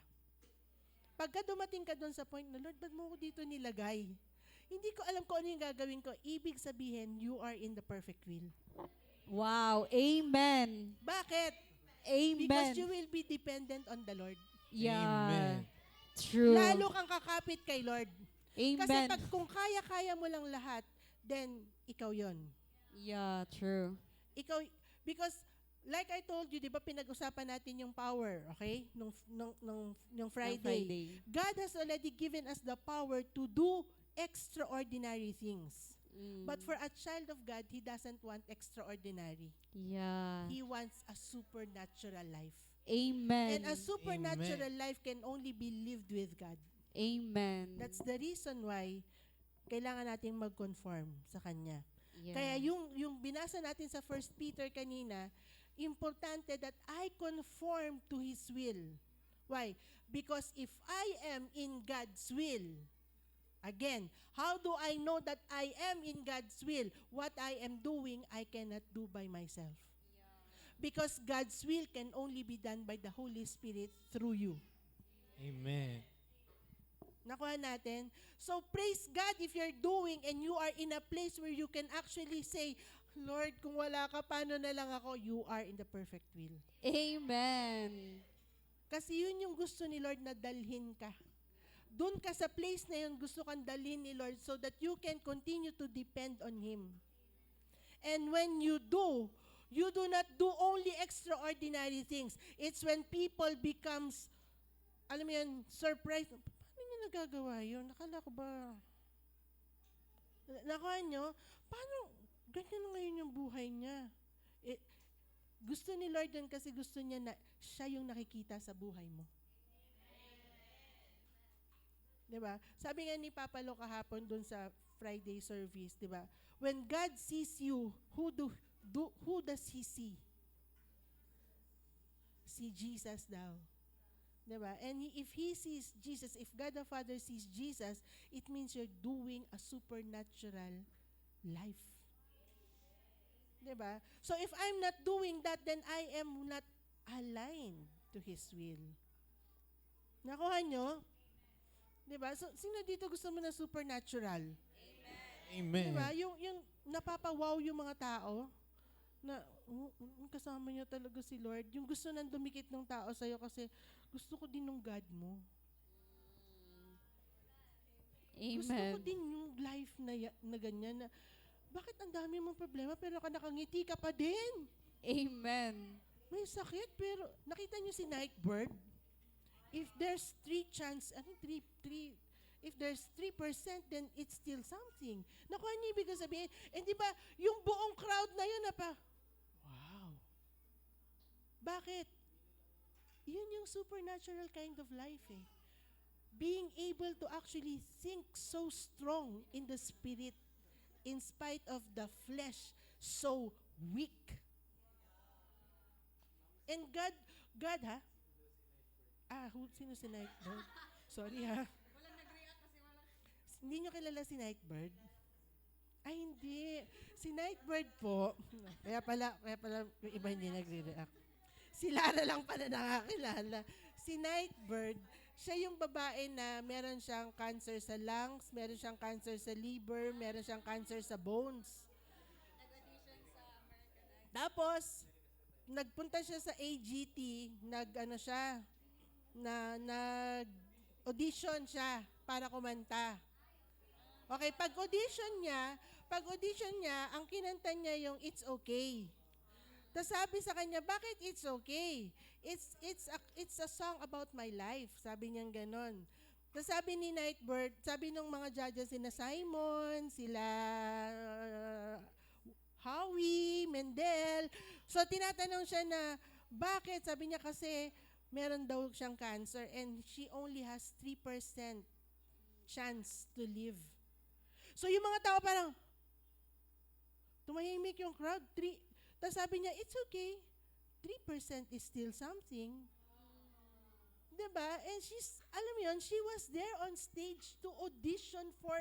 Pagka dumating ka doon sa point na, Lord, ba't mo ko dito nilagay? Hindi ko alam kung ano yung gagawin ko. Ibig sabihin, you are in the perfect will. Wow. Amen. Bakit? Amen. Because you will be dependent on the Lord. Yeah. Amen. True. Lalo kang kakapit kay Lord. Kasi Amen. pag kung kaya-kaya mo lang lahat, then ikaw yon. Yeah, true. Ikaw, because like I told you, di ba pinag-usapan natin yung power, okay? Nung Friday. God has already given us the power to do extraordinary things. But for a child of God, He doesn't want extraordinary. Yeah. He wants a supernatural life. Amen. And a supernatural life can only be lived with God. Amen. That's the reason why kailangan nating mag-conform sa Kanya. Yeah. Kaya yung binasa natin sa 1 Peter kanina, importante that I conform to His will. Why? Because if I am in God's will, again, how do I know that I am in God's will? What I am doing, I cannot do by myself. Because God's will can only be done by the Holy Spirit through you. Amen. Nakuha natin? So, praise God if you're doing and you are in a place where you can actually say, Lord, kung wala ka, paano na lang ako? You are in the perfect will. Amen. Kasi yun yung gusto ni Lord na dalhin ka. Doon ka sa place na yun, gusto kang dalhin ni Lord so that you can continue to depend on Him. And when you do not do only extraordinary things. It's when people becomes, alam mo yun, surprised. Paano niya nagagawa yun? Nakala ko ba? Nakuha nyo? Paano? Ganyan na ngayon yung buhay niya. Gusto ni Lord yun kasi gusto niya na siya yung nakikita sa buhay mo. Diba? Sabi nga ni Papa Lo kahapon dun sa Friday service, diba? When God sees you, who does He see? See Jesus daw. Diba? And if He sees Jesus, if God the Father sees Jesus, it means you're doing a supernatural life. Diba? So if I'm not doing that, then I am not aligned to His will. Nakuha nyo? Diba? So, sino dito gusto mo na supernatural? Amen. Diba? Yung napapawaw yung mga tao na kasama niya talaga si Lord. Yung gusto nang dumikit ng tao sa'yo kasi gusto ko din ng God mo. Gusto ko Amen. din yung life na ganyan na bakit ang dami mong problema pero nakangiti ka pa din? Amen. May sakit pero nakita niyo si Nightbird? If there's if there's 3%, then it's still something. Nakuha niyo ibig sabihin? And di ba, yung buong crowd na yun na pa, wow. Bakit? Yun yung supernatural kind of life eh. Being able to actually think so strong in the spirit in spite of the flesh so weak. And God ha? Sino si Nightbird? Sorry ha. Hindi nyo kilala si Nightbird? Ay, hindi. Si Nightbird po, kaya pala yung iba hindi nagre-react. Si Lara lang pala nakakilala. Si Nightbird, siya yung babae na meron siyang cancer sa lungs, meron siyang cancer sa liver, meron siyang cancer sa bones. Tapos, nagpunta siya sa AGT, nag-audition siya para kumanta. Okay, pag-audition niya, ang kinanta niya yung It's Okay. Tapos sabi sa kanya, bakit it's okay? It's a song about my life. Sabi niya ganon. Tapos sabi ni Nightbird, sabi ng mga judges, sila Simon, sila Howie, Mendel. So tinatanong siya na, bakit? Sabi niya kasi, meron daw siyang cancer and she only has 3% chance to live. So yung mga tao parang, tumahimik yung crowd. Tapos sabi niya, it's okay. 3% is still something. Diba? And alam mo yun, she was there on stage to audition for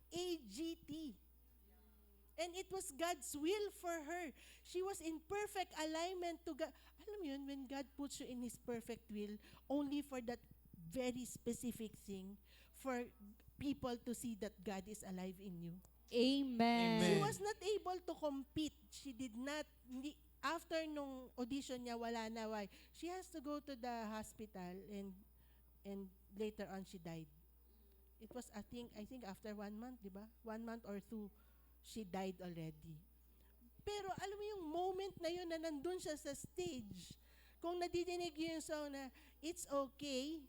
AGT. And it was God's will for her. She was in perfect alignment to God. Alam mo yun, when God puts you in His perfect will, only for that very specific thing, for people to see that God is alive in you. Amen. She was not able to compete. She did not, after nung audition niya, wala na. Why? She has to go to the hospital and later on she died. It was, I think after 1 month, di ba? 1 month or 2, she died already. Pero alam mo yung moment na yun na nandun siya sa stage, kung nadidinig yung song na, It's Okay,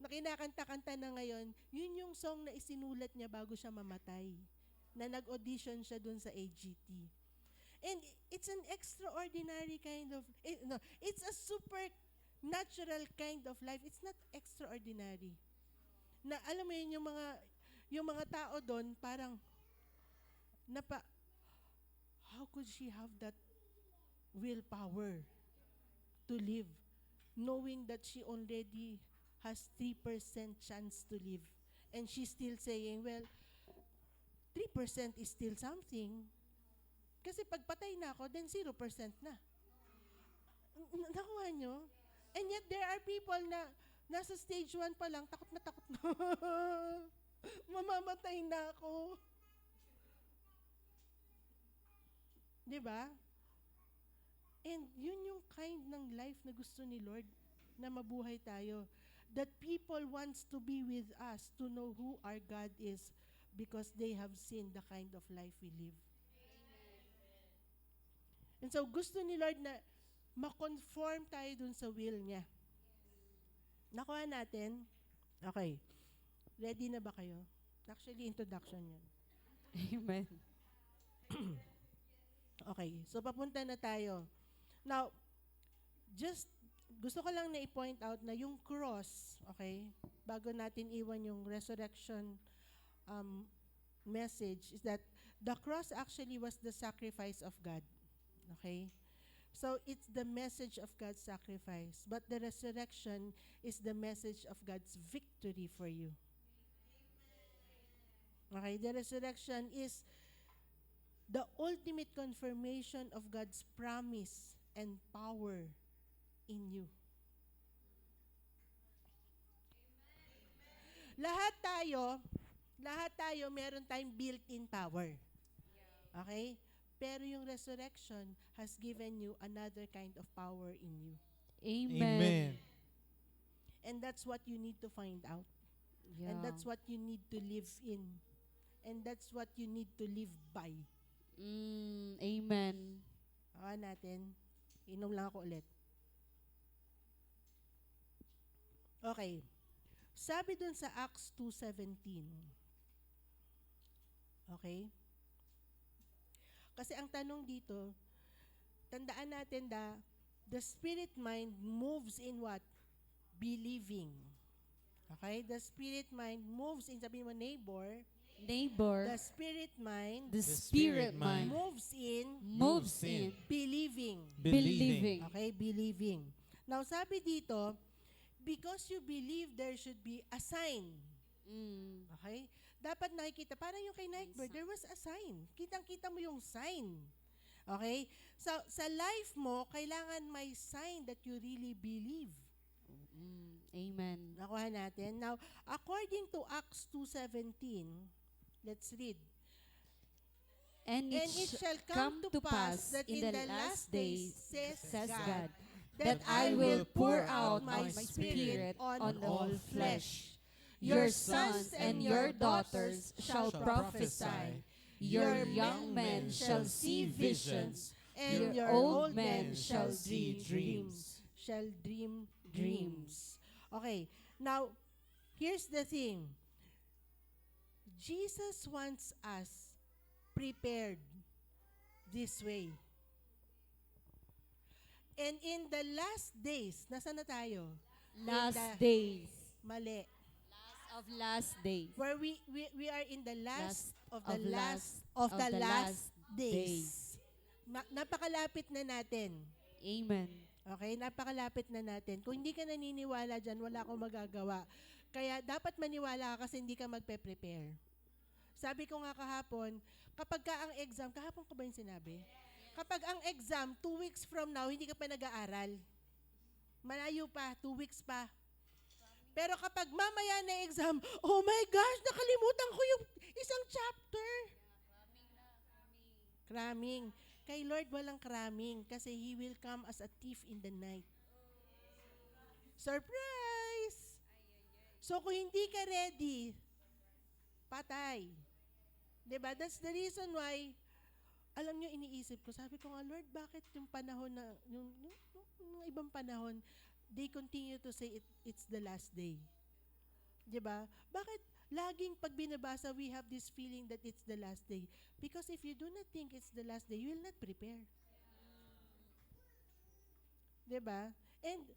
na kinakanta-kanta na ngayon, yun yung song na isinulat niya bago siya mamatay. Na nag-audition siya dun sa AGT. And it's an extraordinary kind of, it's a supernatural kind of life. It's not extraordinary. Na alam mo yun, yung mga tao doon parang, how could she have that willpower to live, knowing that she already has 3% chance to live? And she's still saying, well, 3% is still something. Kasi pagpatay na ako, then 0% na. Nakuha nyo? And yet there are people na nasa stage 1 pa lang, takot na takot na. Mamamatay na ako. Diba? And yun yung kind ng life na gusto ni Lord, na mabuhay tayo. That people wants to be with us, to know who our God is, because they have seen the kind of life we live. And so gusto ni Lord na ma-conform tayo dun sa will niya. Nakuha natin? Okay. Ready na ba kayo? Actually, introduction yan. Amen. Okay. So, papunta na tayo. Now, just gusto ko lang na i-point out na yung cross, okay, bago natin iwan yung resurrection message, is that the cross actually was the sacrifice of God. Okay? So, it's the message of God's sacrifice. But the resurrection is the message of God's victory for you. Okay? The resurrection is the ultimate confirmation of God's promise and power in you. Lahat tayo meron tayong built-in power. Okay? Pero yung resurrection has given you another kind of power in you. Amen. And that's what you need to find out. Yeah. And that's what you need to live in. And that's what you need to live by. Amen. Natin. Inom lang ako ulit. Okay. Sabi dun sa Acts 2:17. Okay? Kasi ang tanong dito, tandaan natin the spirit mind moves in what? Believing. Okay? The spirit mind moves in, sabihin mo neighbor, the spirit mind The spirit mind moves in believing. Okay? Believing. Now, sabi dito, because you believe, there should be a sign. Okay? Dapat nakikita, parang yung kay Nightbird, there was a sign. Kitang-kita mo yung sign. Okay? So, sa life mo, kailangan may sign that you really believe. Amen. Nakuha natin. Now, according to Acts 2:17, let's read. And it shall come to pass that in the last days, says God, that I will pour out my spirit on all flesh. Your sons and your daughters shall prophesy. Your young men shall see visions, and your old men shall see dreams. Shall dream dreams. Okay, now, here's the thing. Jesus wants us prepared this way. And in the last days, nasaan na tayo? Last days. Mali. Of last days. Where we are in the last of the the last last days. Napakalapit na natin. Amen. Okay? Napakalapit na natin. Kung hindi ka naniniwala dyan, wala akong magagawa. Kaya dapat maniwala ka kasi hindi ka magpe-prepare. Sabi ko nga kahapon, kapag ka ang exam, kahapon ko ba yung sinabi? Kapag ang exam, 2 weeks from now, hindi ka pa nag-aaral. Malayo pa, 2 weeks pa. Pero kapag mamaya na exam, oh my gosh, nakalimutan ko yung isang chapter. Cramming. Kay Lord, walang cramming kasi He will come as a thief in the night. Surprise! So kung hindi ka ready, patay. Diba? That's the reason why, alam nyo, iniisip ko, sabi ko nga, Lord, bakit yung panahon na, yung ibang panahon, they continue to say it's the last day. Diba? Bakit laging pag binabasa, we have this feeling that it's the last day? Because if you do not think it's the last day, you will not prepare. Diba? And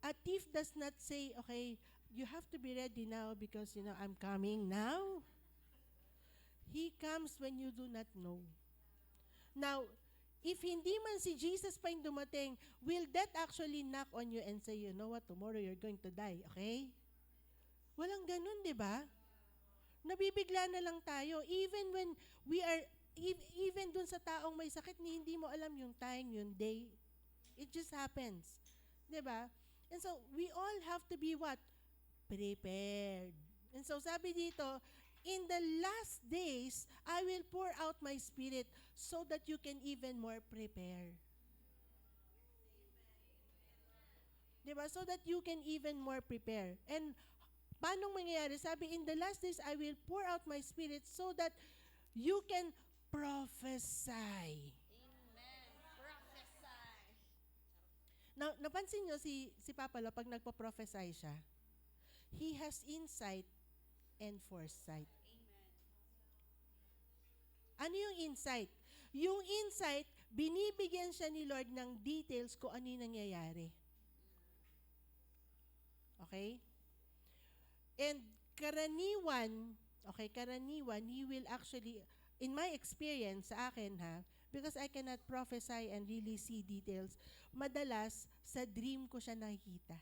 a thief does not say, okay, you have to be ready now because, I'm coming now. He comes when you do not know. Now, if hindi man si Jesus pa yung dumating, will that actually knock on you and say, you know what, tomorrow you're going to die, okay? Walang ganun, di ba? Nabibigla na lang tayo. Even when we are, even dun sa taong may sakit, hindi mo alam yung time, yung day. It just happens. Di ba? And so, we all have to be what? Prepared. And so, sabi dito, in the last days, I will pour out my spirit so that you can even more prepare. Diba? So that you can even more prepare. And paano mangyayari? Sabi, in the last days, I will pour out my spirit so that you can prophesy. Now, napansin nyo si Papa Lo, pag nagpo-prophesy siya, he has insight and foresight. Ano yung insight? Yung insight, binibigyan siya ni Lord ng details kung ano yung nangyayari. Okay? And karaniwan, he will actually, in my experience, sa akin because I cannot prophesy and really see details, madalas, sa dream ko siya nakikita.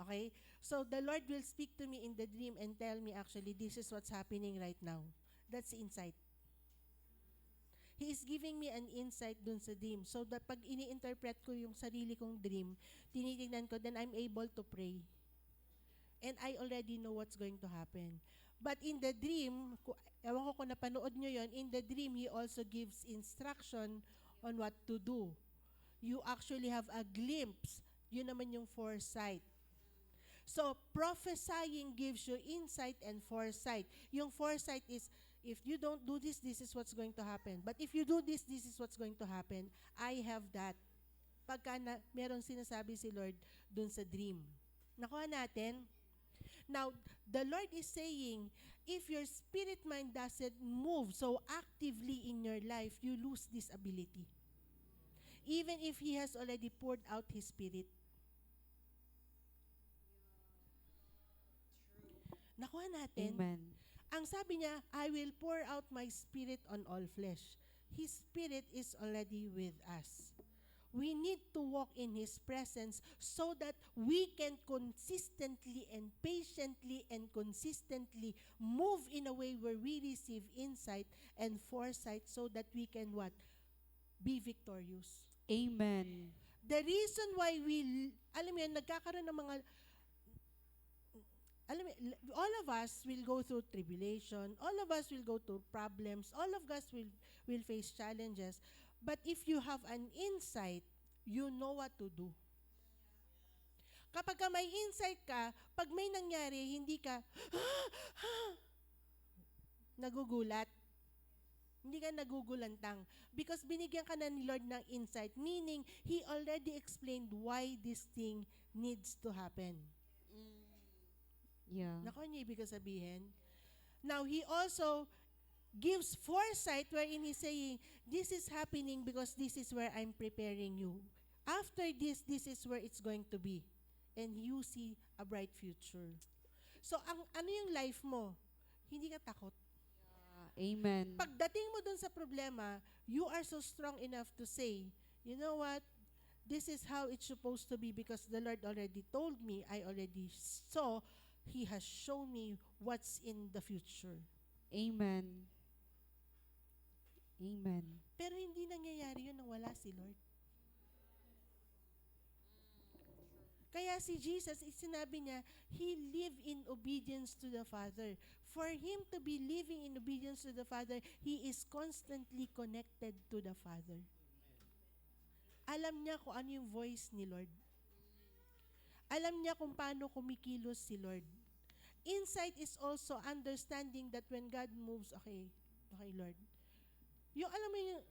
Okay? So, the Lord will speak to me in the dream and tell me, actually, this is what's happening right now. That's insight. He is giving me an insight dun sa dream. So, that pag ini-interpret ko yung sarili kong dream, tinitingnan ko, then I'm able to pray. And I already know what's going to happen. But in the dream, ewan ko kung napanood nyo yon, in the dream, He also gives instruction on what to do. You actually have a glimpse. Yun naman yung foresight. So, prophesying gives you insight and foresight. Yung foresight is, if you don't do this, this is what's going to happen. But if you do this, this is what's going to happen. I have that. Pagka meron sinasabi si Lord dun sa dream. Nakuha natin? Now, the Lord is saying, if your spirit mind doesn't move so actively in your life, you lose this ability. Even if He has already poured out His spirit. Nakuha natin? Amen. Ang sabi niya, I will pour out my spirit on all flesh. His spirit is already with us. We need to walk in His presence so that we can consistently and patiently and consistently move in a way where we receive insight and foresight so that we can what? Be victorious. Amen. The reason why alam mo yan, nagkakaroon ng mga, all of us will go through tribulation, all of us will go through problems, all of us will face challenges. But if you have an insight, you know what to do. Kapag ka may insight ka, pag may nangyari, hindi ka nagugulat. Hindi ka nagugulantang. Because binigyan ka na ni Lord ng insight, meaning He already explained why this thing needs to happen. Yeah. Nakuha niyo ibig sabihin? Now, He also gives foresight wherein He's saying, this is happening because this is where I'm preparing you. After this is where it's going to be. And you see a bright future. So, ano yung life mo? Hindi ka takot. Amen. Pagdating mo dun sa problema, you are so strong enough to say, you know what? This is how it's supposed to be because the Lord already told me, I already saw, He has shown me what's in the future. Amen. Amen. Pero hindi nangyayari yun nang wala si Lord. Kaya si Jesus, sinabi niya, He lived in obedience to the Father. For Him to be living in obedience to the Father, He is constantly connected to the Father. Alam niya kung ano yung voice ni Lord. Alam niya kung paano kumikilos si Lord. Insight is also understanding that when God moves, okay, Lord. Yung alam mo yung,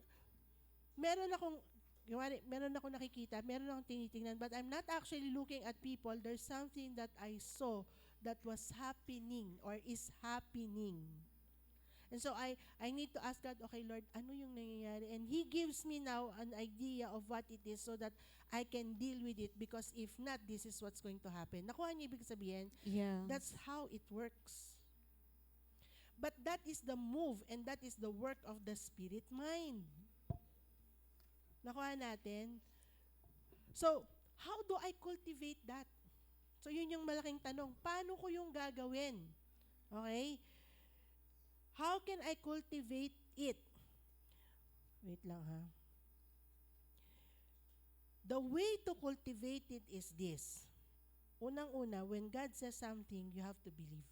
meron akong nakikita, meron akong tinitingnan, but I'm not actually looking at people. There's something that I saw that was happening or is happening. And so I need to ask God, okay, Lord, ano yung nangyayari? And He gives me now an idea of what it is so that I can deal with it because if not, this is what's going to happen. Nakuha niyo ibig sabihin? Yeah. That's how it works. But that is the move and that is the work of the spirit mind. Nakuha natin? So, how do I cultivate that? So, yun yung malaking tanong. Paano ko yung gagawin? Okay? How can I cultivate it? Wait lang ha. The way to cultivate it is this. Unang-una, when God says something, you have to believe.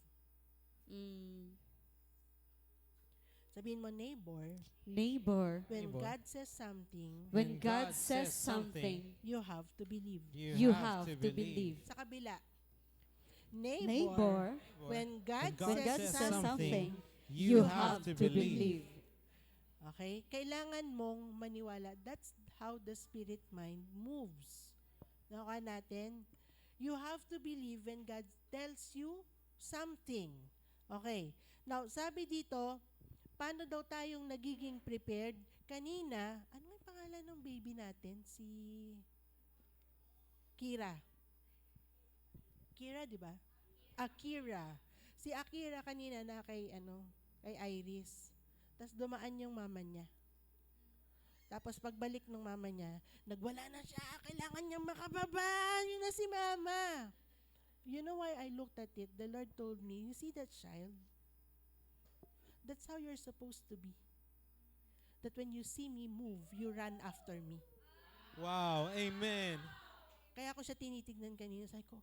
Sabihin mo, neighbor, when Neighbor. God says something, when God says something, you have to believe. you have to believe. Sa kabila, Neighbor, when God, when God says says something, something, you have to believe. okay, kailangan mong maniwala. That's how the spirit mind moves. Nakuha natin? You have to believe when God tells you something. Okay. Now, sabi dito, paano daw tayong nagiging prepared? Kanina, ano yung pangalan ng baby natin? Si Kira. Kira, di ba? Akira. Si Akira kanina na kay Iris. Tapos dumaan yung mama niya. Tapos pagbalik ng mama niya, nagwala na siya. Kailangan niyang makababa. Yun na si mama. You know why I looked at it? The Lord told me, you see that child? That's how you're supposed to be. That when you see me move, you run after me. Wow. Amen. Kaya ako siya tinitignan kanina. Sabi ko,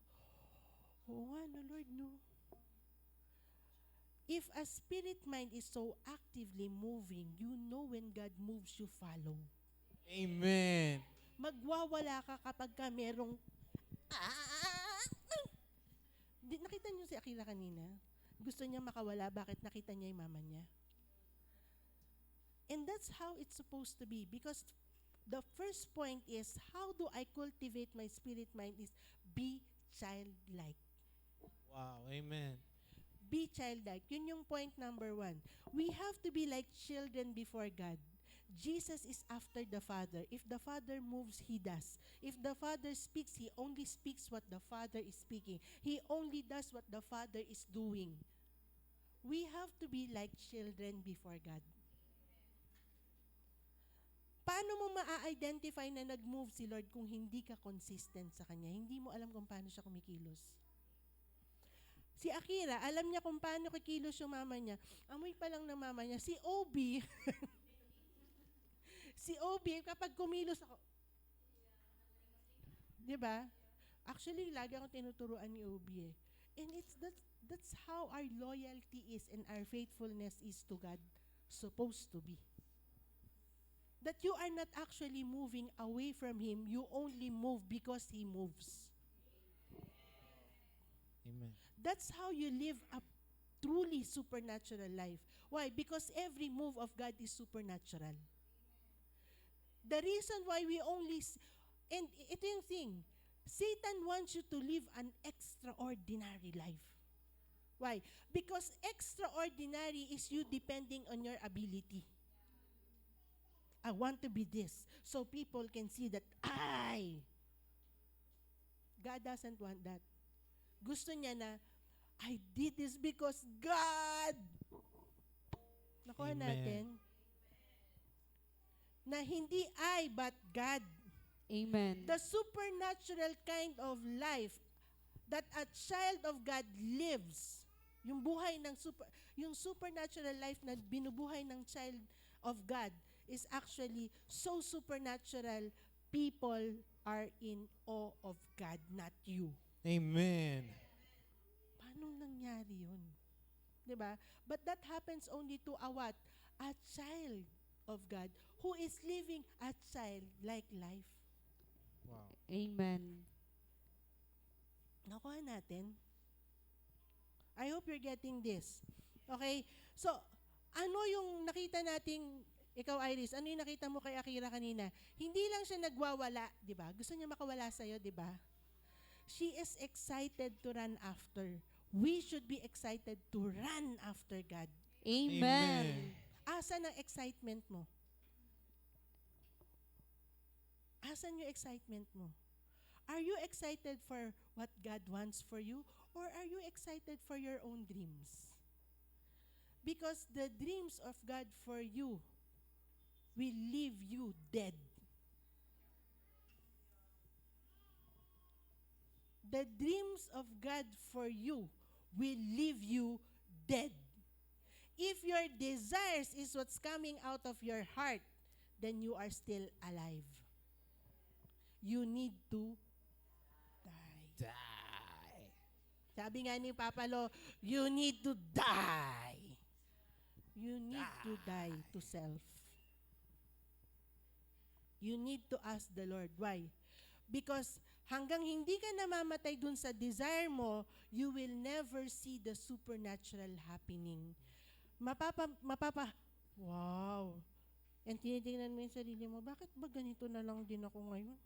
oo nga, no Lord, no. If a spirit mind is so actively moving, you know when God moves, you follow. Amen. Magwawala ka kapag ka merong nakita niyo si Akira kanina? Gusto niya makawala, bakit nakita niya yung mama niya? And that's how it's supposed to be, because the first point is, how do I cultivate my spirit mind is be childlike. Wow. Amen. Be childlike. Yun yung point number 1. We have to be like children before God. Jesus is after the Father. If the Father moves, He does. If the Father speaks, He only speaks what the Father is speaking. He only does what the Father is doing. We have to be like children before God. Paano mo ma-identify na nag-move si Lord kung hindi ka consistent sa Kanya? Hindi mo alam kung paano siya kumikilos. Si Akira, alam niya kung paano kikilos yung mama niya. Amoy pa lang ng mama niya. Si Obi, kapag kumilos ako, di ba? Actually, lagi akong tinuturuan ni Obi eh. And that's how our loyalty is and our faithfulness is to God supposed to be. That you are not actually moving away from Him, you only move because He moves. Amen. That's how you live a truly supernatural life. Why? Because every move of God is supernatural. The reason why we only, and ito yung thing, Satan wants you to live an extraordinary life. Why? Because extraordinary is you depending on your ability. I want to be this, so people can see that God doesn't want that. Gusto niya na, I did this because God. Nakuha Amen. natin. Na hindi I, but God. Amen. The supernatural kind of life that a child of God lives. Yung buhay ng yung supernatural life na binubuhay ng child of God is actually so supernatural. People are in awe of God, not you. Amen. Paano nangyari yun? Diba? But that happens only to a what? A child of God who is living a child-like life. Wow. Amen. Nakuha natin? I hope you're getting this. Okay? So, ano yung nakita nating, ikaw Iris, ano yung nakita mo kay Akira kanina? Hindi lang siya nagwawala, di ba? Gusto niya makawala sa'yo, di ba? She is excited to run after. We should be excited to run after God. Amen. Asan ang excitement mo? Asan yung excitement mo? Are you excited for what God wants for you? Or are you excited for your own dreams? Because the dreams of God for you will leave you dead. The dreams of God for you will leave you dead. If your desires is what's coming out of your heart, then you are still alive. You need to die. Die. Sabi nga ni Papa Lo, you need to die. You need to die to self. You need to ask the Lord. Why? Because hanggang hindi ka namamatay dun sa desire mo, you will never see the supernatural happening. Wow. And tinitingnan mo yung sarili mo, bakit ba ganito na lang din ako ngayon?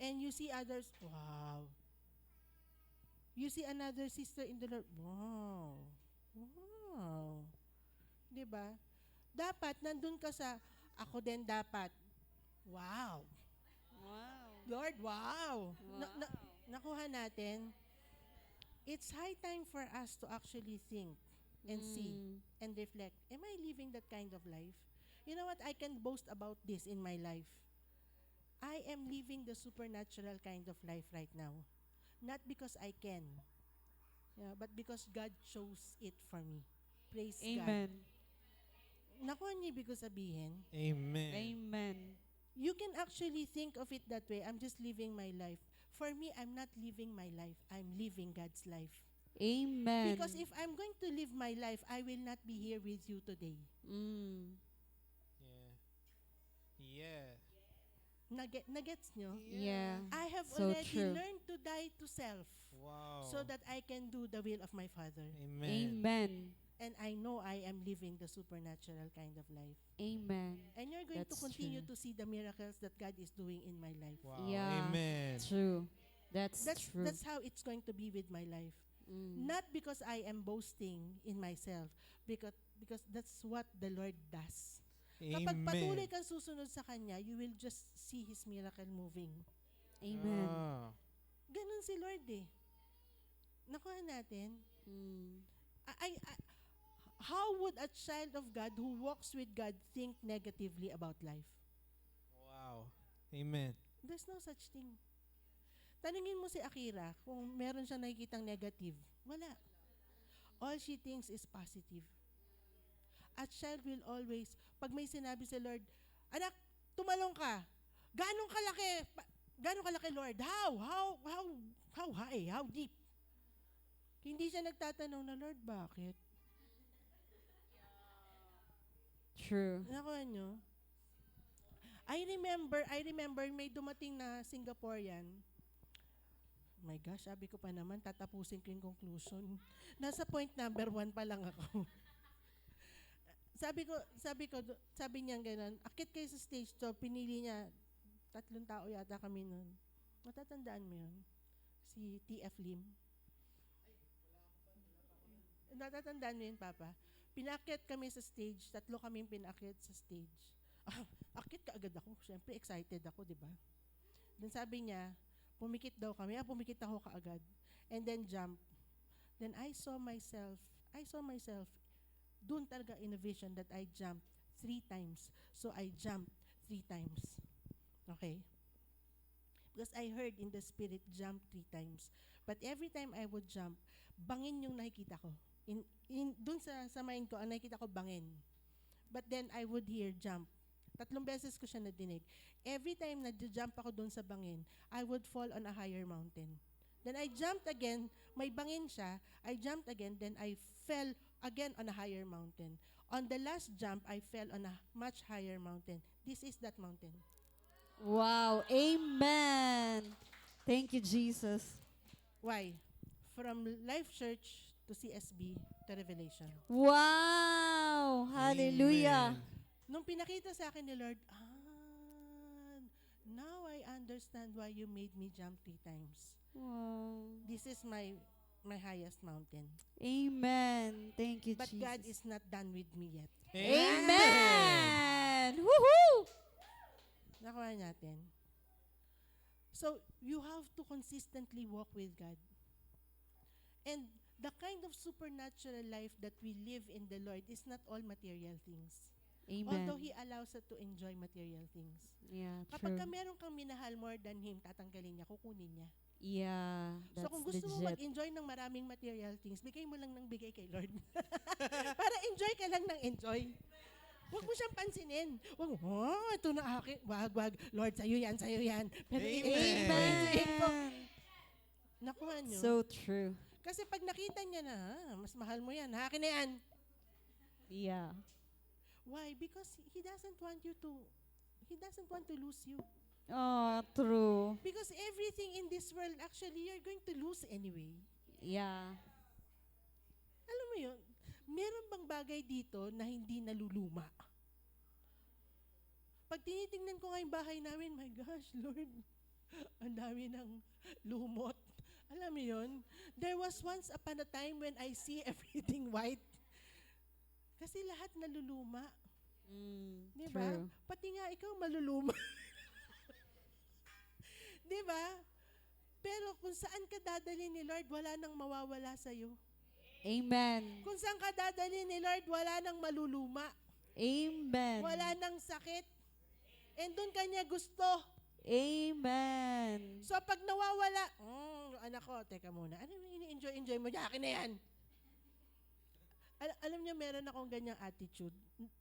And you see others, wow. You see another sister in the Lord, wow. Wow. Diba? Dapat, nandun ka sa, ako din dapat, wow. Wow. Lord, wow. Wow. Nakuha natin. It's high time for us to actually think and see and reflect. Am I living that kind of life? You know what? I can boast about this in my life. I am living the supernatural kind of life right now. Not because I can, but because God chose it for me. Praise God. Amen. Nakuha niyo ibig ko sabihin? Amen. Amen. You can actually think of it that way. I'm just living my life. For me, I'm not living my life. I'm living God's life. Amen. Because if I'm going to live my life, I will not be here with you today. Yeah. Nagets nyo? Yeah. I have So already true. learned to die to self Wow. so that I can do the will of my Father. Amen. Amen. And I know I am living the supernatural kind of life. Amen. And you're going to That's continue true. to see the miracles that God is doing in my life. Wow. Yeah. Amen. True. That's true. That's how it's going to be with my life. Not because I am boasting in myself, because that's what the Lord does. Kapag patuloy kang susunod sa Kanya, you will just see His miracle moving. Amen. Ganun si Lord eh. Nakuha natin. How would a child of God who walks with God think negatively about life? Wow. Amen. There's no such thing. Tanungin mo si Akira kung meron siyang nakikitang negative. Wala. All she thinks is positive. A child will always, pag may sinabi si Lord, anak, tumalong ka. Ganong kalaki, Lord? How high? How deep? Hindi siya nagtatanong na, Lord, bakit? True. Nakuha nyo? I remember may dumating na Singaporean. My gosh, sabi ko pa naman, tatapusin ko yung conclusion. Nasa point number 1 pa lang ako. sabi niya gano'n, akit kayo sa stage to, pinili niya, 3 tao yata kami nun. Matatandaan mo yun? Si T.F. Lim. Natatandaan mo yun, Papa? Pinakit kami sa stage, 3 kaming pinakit sa stage. Akit ka agad ako, syempre excited ako, di ba? Then sabi niya, pumikit daw kami, pumikit ako kaagad. And then jump. Then I saw myself, doon talaga in a vision that I jumped 3 times. So I jumped 3 times. Okay? Because I heard in the spirit, jump 3 times. But every time I would jump, bangin yung nakikita ko. Doon sa mind ko, ang nakikita ko, bangin. But then I would hear jump. 3 beses ko siya nadinig. Every time na-jump ako doon sa bangin, I would fall on a higher mountain. Then I jumped again, may bangin siya, I jumped again, then I fell again on a higher mountain. On the last jump, I fell on a much higher mountain. This is that mountain. Wow. Amen. Thank you, Jesus. Why? From Life Church to CSB to Revelation. Wow. Hallelujah. Amen. Nung pinakita sa akin ni Lord, now I understand why you made me jump 3 times. Wow. This is my highest mountain. Amen. Thank you, But Jesus. God is not done with me yet. Amen. Woohoo! Nakuha natin. So, you have to consistently walk with God. And the kind of supernatural life that we live in the Lord is not all material things. Amen. Although He allows us to enjoy material things. Yeah, Kapag true. ka meron kang minahal more than Him, tatanggalin niya, kukunin niya. Yeah, So that's kung gusto mo legit. mag-enjoy ng maraming material things, bigay mo lang ng bigay kay Lord. Para enjoy ka lang ng enjoy. Huwag mo siyang pansinin. Huwag, ito na akin. Wag. Lord, sa'yo yan, sa'yo yan. Pero enjoyin ko. Amen. Nakuha niyo. So true. Kasi pag nakita niya na, mas mahal mo yan, akin na yan. Yeah. Why? Because He doesn't want to lose you. Oh, true. Because everything in this world, actually, you're going to lose anyway. Yeah. Alam mo yun, meron bang bagay dito na hindi naluluma? Pag tinitingnan ko nga yung bahay namin, my gosh, Lord, ang dami ng lumot. Alam mo yun, there was once upon a time when I see everything white. Kasi lahat naluluma. Di ba? True. Pati nga ikaw maluluma. Di ba? Pero kung saan ka dadalhin ni Lord, wala nang mawawala sa'yo. Amen. Kung saan ka dadalhin ni Lord, wala nang maluluma. Amen. Wala nang sakit. And doon kanya gusto. Amen. So pag nawawala, anak ko, teka muna, ano yung ini-enjoy mo? Akin na yan. Alam niyo, meron akong ganyang attitude.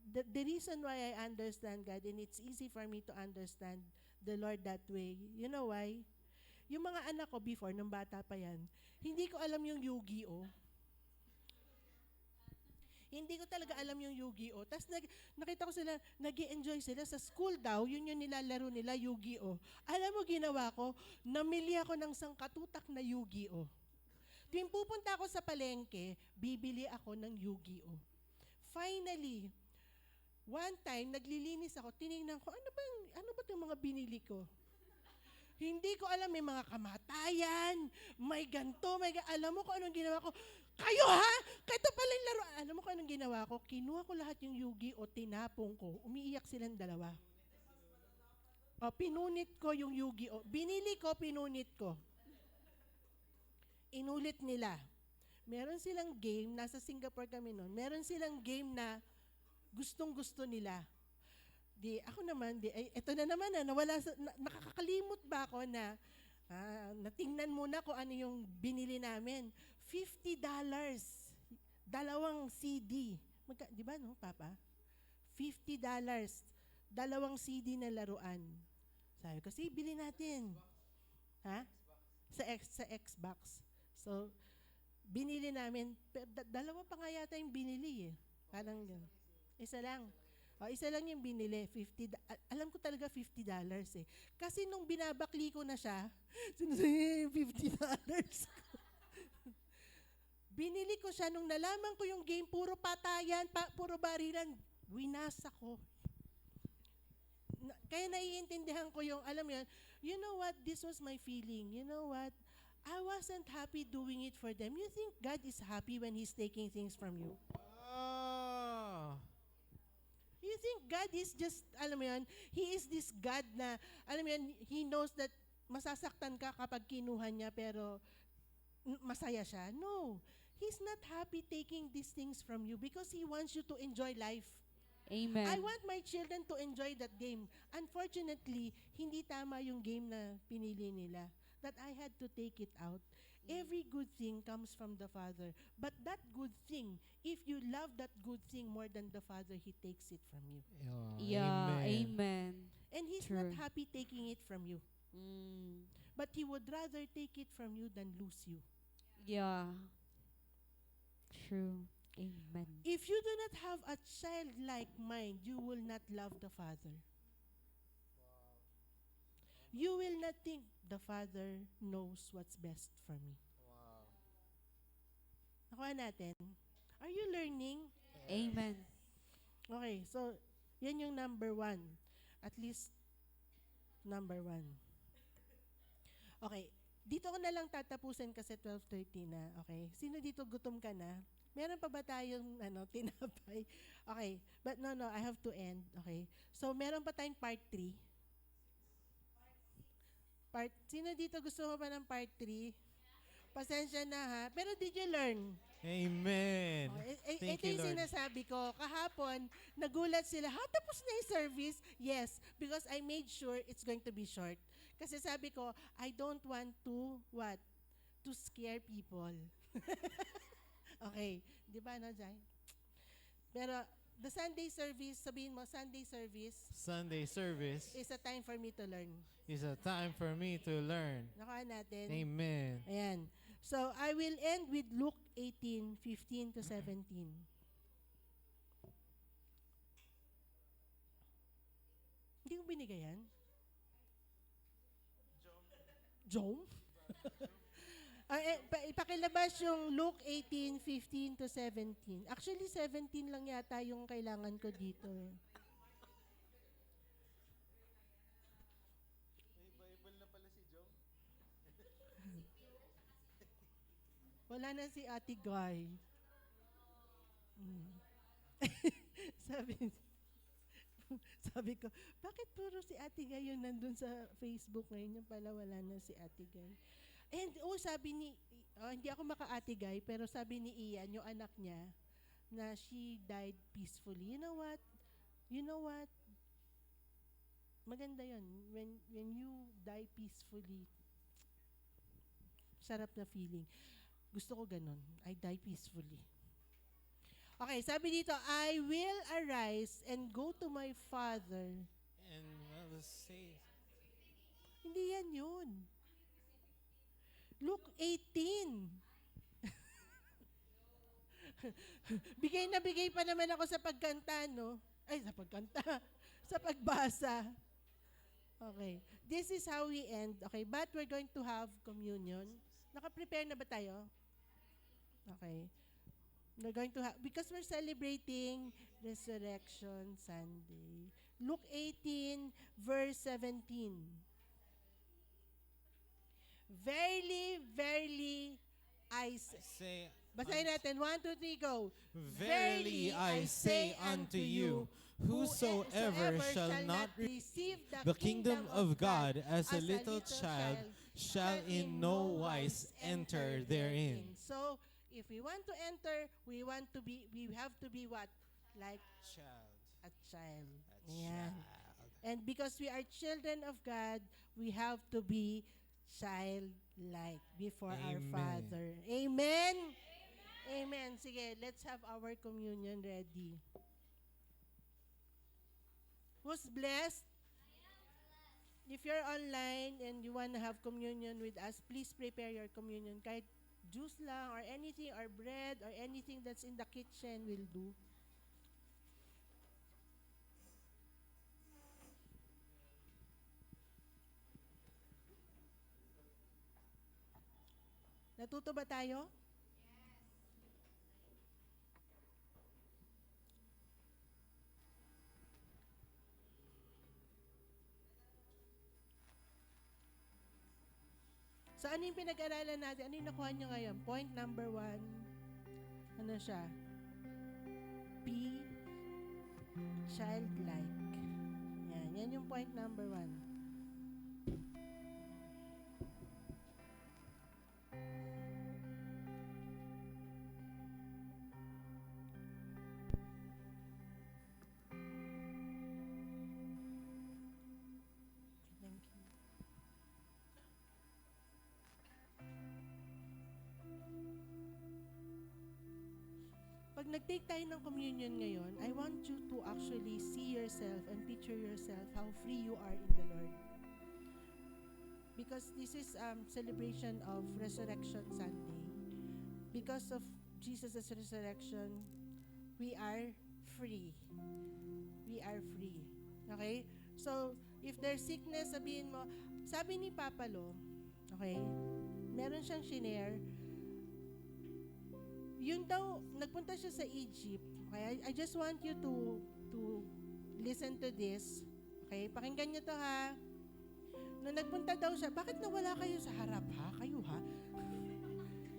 The reason why I understand God, and it's easy for me to understand the Lord that way, you know why? Yung mga anak ko before, nung bata pa yan, hindi ko alam yung Yu-Gi-Oh! Hindi ko talaga alam yung Yu-Gi-Oh! Tapos nakita ko sila, nag-enjoy sila. Sa school daw, yun yung nilalaro nila, Yu-Gi-Oh! Alam mo, ginawa ko, namili ako ng sangkatutak na Yu-Gi-Oh! Tuwing pupunta ako sa palengke, bibili ako ng Yu-Gi-Oh! Finally, one time, naglilinis ako, tinignan ko, ano ba itong mga binili ko? Hindi ko alam, may mga kamatayan, may ganto, alam mo kung anong ginawa ko? Kayo ha? Ito pala yung laro. Alam mo kung anong ginawa ko? Kinuha ko lahat yung Yu-Gi-Oh! Tinapong ko. Umiiyak silang dalawa. Pinunit ko yung Yu-Gi-Oh! Binili ko, pinunit ko. Inulit nila. Meron silang game, nasa Singapore kami noon, meron silang game na gustong-gusto nila. Ako naman, eto na naman nakakakalimot ba ako na natingnan muna ko ano yung binili namin. $50. Dalawang CD. Di ba no, Papa? $50. Dalawang CD na laruan. Sabi ko, sige, bili natin. Ha? Sa Xbox. So, binili namin. Dalawa pa nga yata yung binili eh. Parang isa lang. Isa lang yung binili, alam ko talaga $50 eh. Kasi nung binabakli ko na siya, $50. Binili ko siya nung nalaman ko yung game, puro patayan, puro barilan, winasa ko. Kaya naiintindihan ko yung, alam mo yun, you know what, this was my feeling. You know what, I wasn't happy doing it for them. You think God is happy when He's taking things from you? You think God is just, alam mo yan, He is this God na, alam mo yan, He knows that masasaktan ka kapag kinuha niya pero masaya siya. No. He's not happy taking these things from you because He wants you to enjoy life. Amen. I want my children to enjoy that game. Unfortunately, hindi tama yung game na pinili nila. That I had to take it out. Every good thing comes from the Father. But that good thing, if you love that good thing more than the Father, He takes it from you. Yeah, amen. And He's True. not happy taking it from you. But He would rather take it from you than lose you. Yeah. True. Amen. If you do not have a childlike mind, you will not love the Father. You will not think the Father knows what's best for me. Nakuha natin. Are you learning? Amen. Okay, so yan yung number 1. At least number 1. Okay, dito ko na lang tatapusin kasi 12:30 na. Okay, sino dito gutom ka na? Meron pa ba tayong tinapay? Okay, but no, I have to end. Okay, so meron pa tayong part 3. Sino dito gusto mo pa ng part 3? Pasensya na ha. Pero did you learn? Amen. Thank Ito you, yung Lord. sinasabi ko. Kahapon, nagulat sila, ha, tapos na yung service? Yes, because I made sure it's going to be short. Kasi sabi ko, I don't want to, what? To scare people. Okay. Di ba, no, Jai? Pero, the Sunday service, sabihin mo, Sunday service Sunday service is a time for me to learn. is a time for me to learn. Nakuha natin? Amen. Ayan. So, I will end with Luke 18:15 to 17. Hindi ko binigay yan? Jom? Ipakilabas yung Luke 18:15 to 17. Actually, 17 lang yata yung kailangan ko dito. Eh. Wala na si Ate Guy. sabi, sabi ko, bakit puro si Ate Guy yung nandun sa Facebook ngayon? Yung pala wala na si Ate Guy. And sabi ni, hindi ako maka-Ate Guy, pero sabi ni Ian, yung anak niya, na she died peacefully. You know what? You know what? Maganda yun. When you die peacefully, sarap na feeling. Gusto ko ganun. I die peacefully. Okay, sabi dito, I will arise and go to my father. And let's say, Hindi yan yun. Luke 18. Bigay na bigay pa naman ako sa pagkanta, no? Ay, sa pagkanta. Sa pagbasa. Okay. This is how we end. Okay, but we're going to have communion. Naka-prepare na ba tayo? Okay. We're going to have, because we're celebrating Resurrection Sunday. Luke 18, verse 17. Verily, verily, I say. Basahin natin. 1, 2, 3, go. Verily I say unto you, whosoever shall not receive the kingdom of God as a little child shall in no wise enter therein. So, if we want to enter, we have to be what? Like Child. a child. Ayan. And because we are children of God, we have to be childlike before our Amen. Father. Amen? Amen. Sige, let's have our communion ready. Who's blessed? If you're online and you want to have communion with us, please prepare your communion. Kahit juice lang or anything, or bread or anything that's in the kitchen will do. Natuto ba tayo? So, ano yung pinag-aralan natin? Ano yung nakuha nyo ngayon? Point number 1. Ano siya? Be childlike. Yan yung point number 1. Thank you. Pag nag-take tayo ng communion ngayon, I want you to actually see yourself and picture yourself how free you are in the Lord. Because this is celebration of Resurrection Sunday. Because of Jesus' resurrection, we are free. We are free. Okay? So, if there's sickness, sabihin mo, sabi ni Papa Lo, okay, meron siyang shinare, yun daw, nagpunta siya sa Egypt. Okay? I just want you to listen to this. Okay? Pakinggan niyo to ha. Nung nagpunta daw siya, bakit nawala kayo sa harap ha? Kayo ha?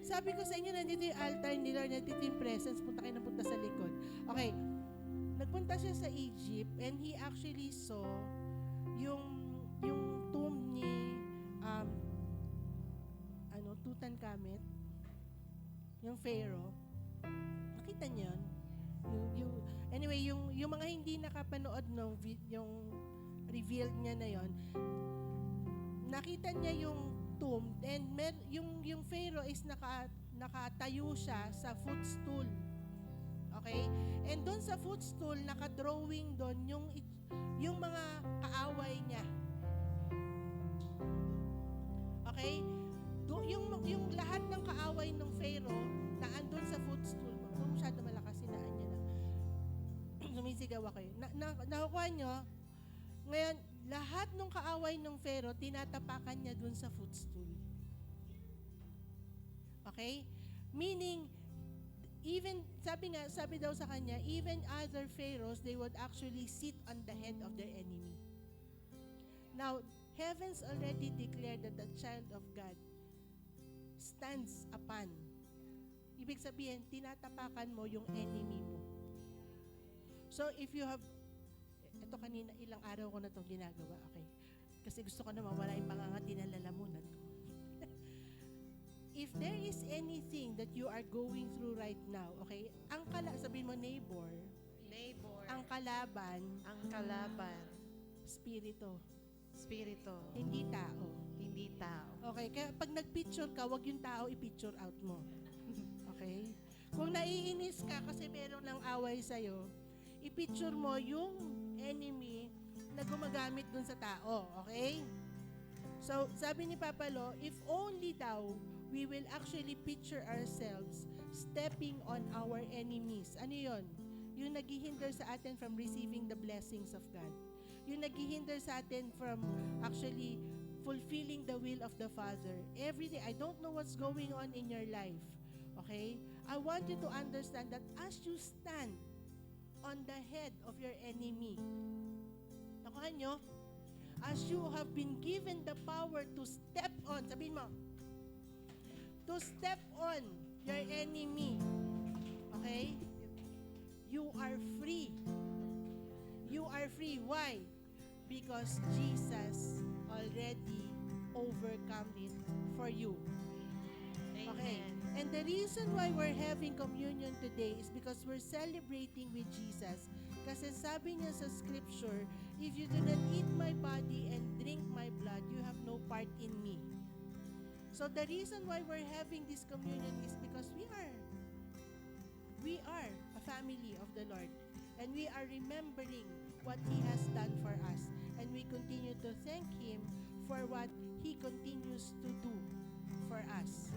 Sabi ko sa inyo, nandito yung altar ni Lord, nandito yung presence, punta kayo na punta sa likod. Okay. Nagpunta siya sa Egypt and he actually saw yung tomb ni Tutankhamen, yung Pharaoh. Nakita niyo yun? Anyway, yung mga hindi nakapanood yung revealed niya na yon, nakita niya yung tomb, and yung Pharaoh is nakatayo siya sa footstool. Okay? And doon sa footstool, naka-drawing doon yung mga kaaway niya. Okay? Yung lahat ng kaaway ng Pharaoh na andun sa footstool, kung masyado malakas, sinaan niya lang. Sumisigaw ako yun. Nakukuha nyo? Ngayon, lahat ng kaaway ng Pharaoh, tinatapakan niya dun sa footstool. Okay? Meaning, even, sabi daw sa kanya, even other pharaohs, they would actually sit on the head of their enemy. Now, heavens already declared that the child of God stands upon. Ibig sabihin, tinatapakan mo yung enemy mo. So, if you have, ito kanina, ilang araw ko na itong ginagawa, okay? Kasi gusto ko na mawala yung pangangati na lalamunan ko. If there is anything that you are going through right now, okay, sabihin mo neighbor, ang kalaban, spirito, hindi tao. Okay, kaya pag nag-picture ka, wag yung tao i-picture out mo. Okay? Kung naiinis ka kasi meron ng away sa'yo, i-picture mo yung enemy na gumagamit dun sa tao. Okay? So, sabi ni Papa Lo, if only daw we will actually picture ourselves stepping on our enemies. Ano yun? Yung naghihinder sa atin from receiving the blessings of God. Yung naghihinder sa atin from actually fulfilling the will of the Father. Every day, I don't know what's going on in your life. Okay? I want you to understand that as you stand on the head of your enemy, nakuha nyo? As you have been given the power to step on, sabihin mo, to step on your enemy. Okay? You are free. You are free. Why? Because Jesus already overcome it for you. Okay? And the reason why we're having communion today is because we're celebrating with Jesus. Kasi sabi niya sa scripture, if you do not eat my body and drink my blood, you have no part in me. So the reason why we're having this communion is because we are a family of the Lord, and we are remembering what He has done for us, and we continue to thank Him for what He continues to do for us.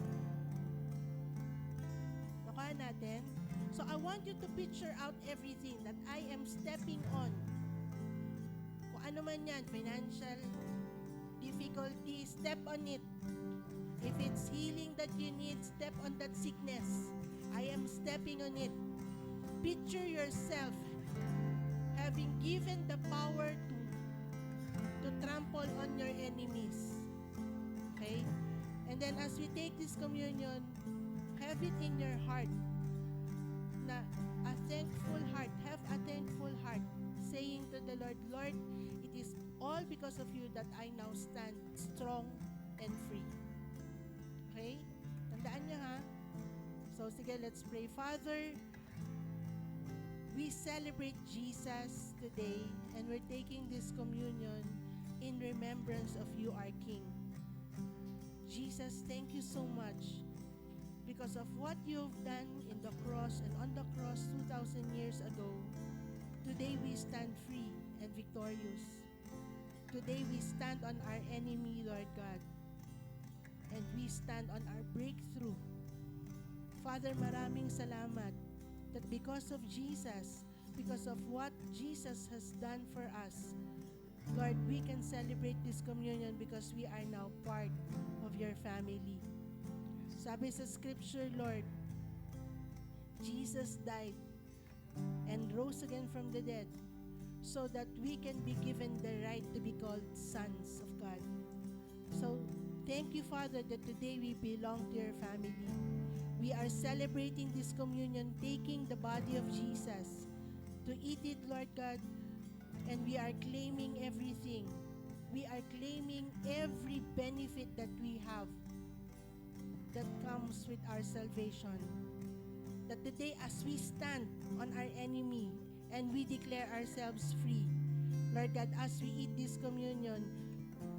Nakuha natin? So I want you to picture out everything that I am stepping on. Kung ano man yan, financial difficulty, step on it. If it's healing that you need, step on that sickness. I am stepping on it. Picture yourself having given the power to trample on your enemies. Okay? And then as we take this communion, have it in your heart na a thankful heart. Have a thankful heart, saying to the Lord, Lord, it is all because of you that I now stand strong and free. Okay? Tandaan niyo ha? So, sige, let's pray. Father, we celebrate Jesus today, and we're taking this communion in remembrance of you, our King. Jesus, thank you so much because of what you've done in the cross and on the cross 2,000 years ago. Today we stand free and victorious. Today we stand on our enemy, Lord God, and we stand on our breakthrough. Father, maraming salamat that because of Jesus, because of what Jesus has done for us, Lord, we can celebrate this communion because we are now part of your family. Sabi sa scripture, Lord, Jesus died and rose again from the dead so that we can be given the right to be called sons of God. So, thank you, Father, that today we belong to your family. We are celebrating this communion, taking the body of Jesus to eat it, Lord God, and we are claiming everything. We are claiming every benefit that we have that comes with our salvation. That today as we stand on our enemy and we declare ourselves free, Lord God, as we eat this communion,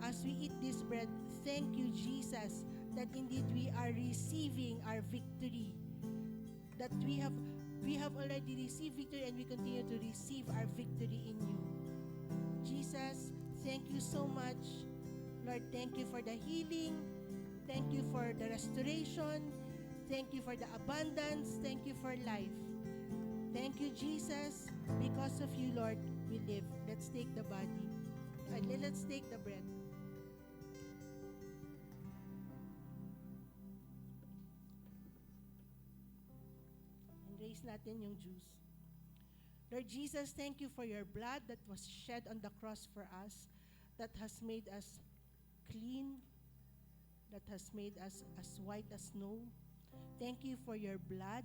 as we eat this bread, thank you, Jesus, that indeed we are receiving our victory. That we have already received victory and we continue to receive our victory in you. Jesus, thank you so much. Lord, thank you for the healing. Thank you for the restoration. Thank you for the abundance. Thank you for life. Thank you, Jesus. Because of you, Lord, we live. Let's take the body. Let's take the bread. And raise natin yung juice. Lord Jesus, thank you for your blood that was shed on the cross for us, that has made us clean, that has made us as white as snow. Thank you for your blood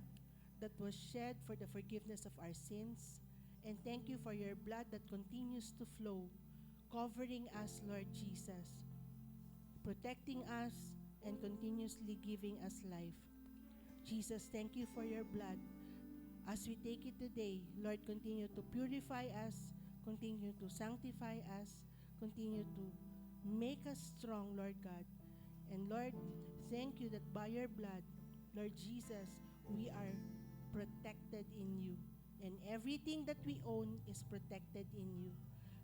that was shed for the forgiveness of our sins. And thank you for your blood that continues to flow, covering us, Lord Jesus, protecting us, and continuously giving us life. Jesus, thank you for your blood. As we take it today, Lord, continue to purify us, continue to sanctify us, continue to make us strong, Lord God. And Lord, thank you that by your blood, Lord Jesus, we are protected in you. And everything that we own is protected in you.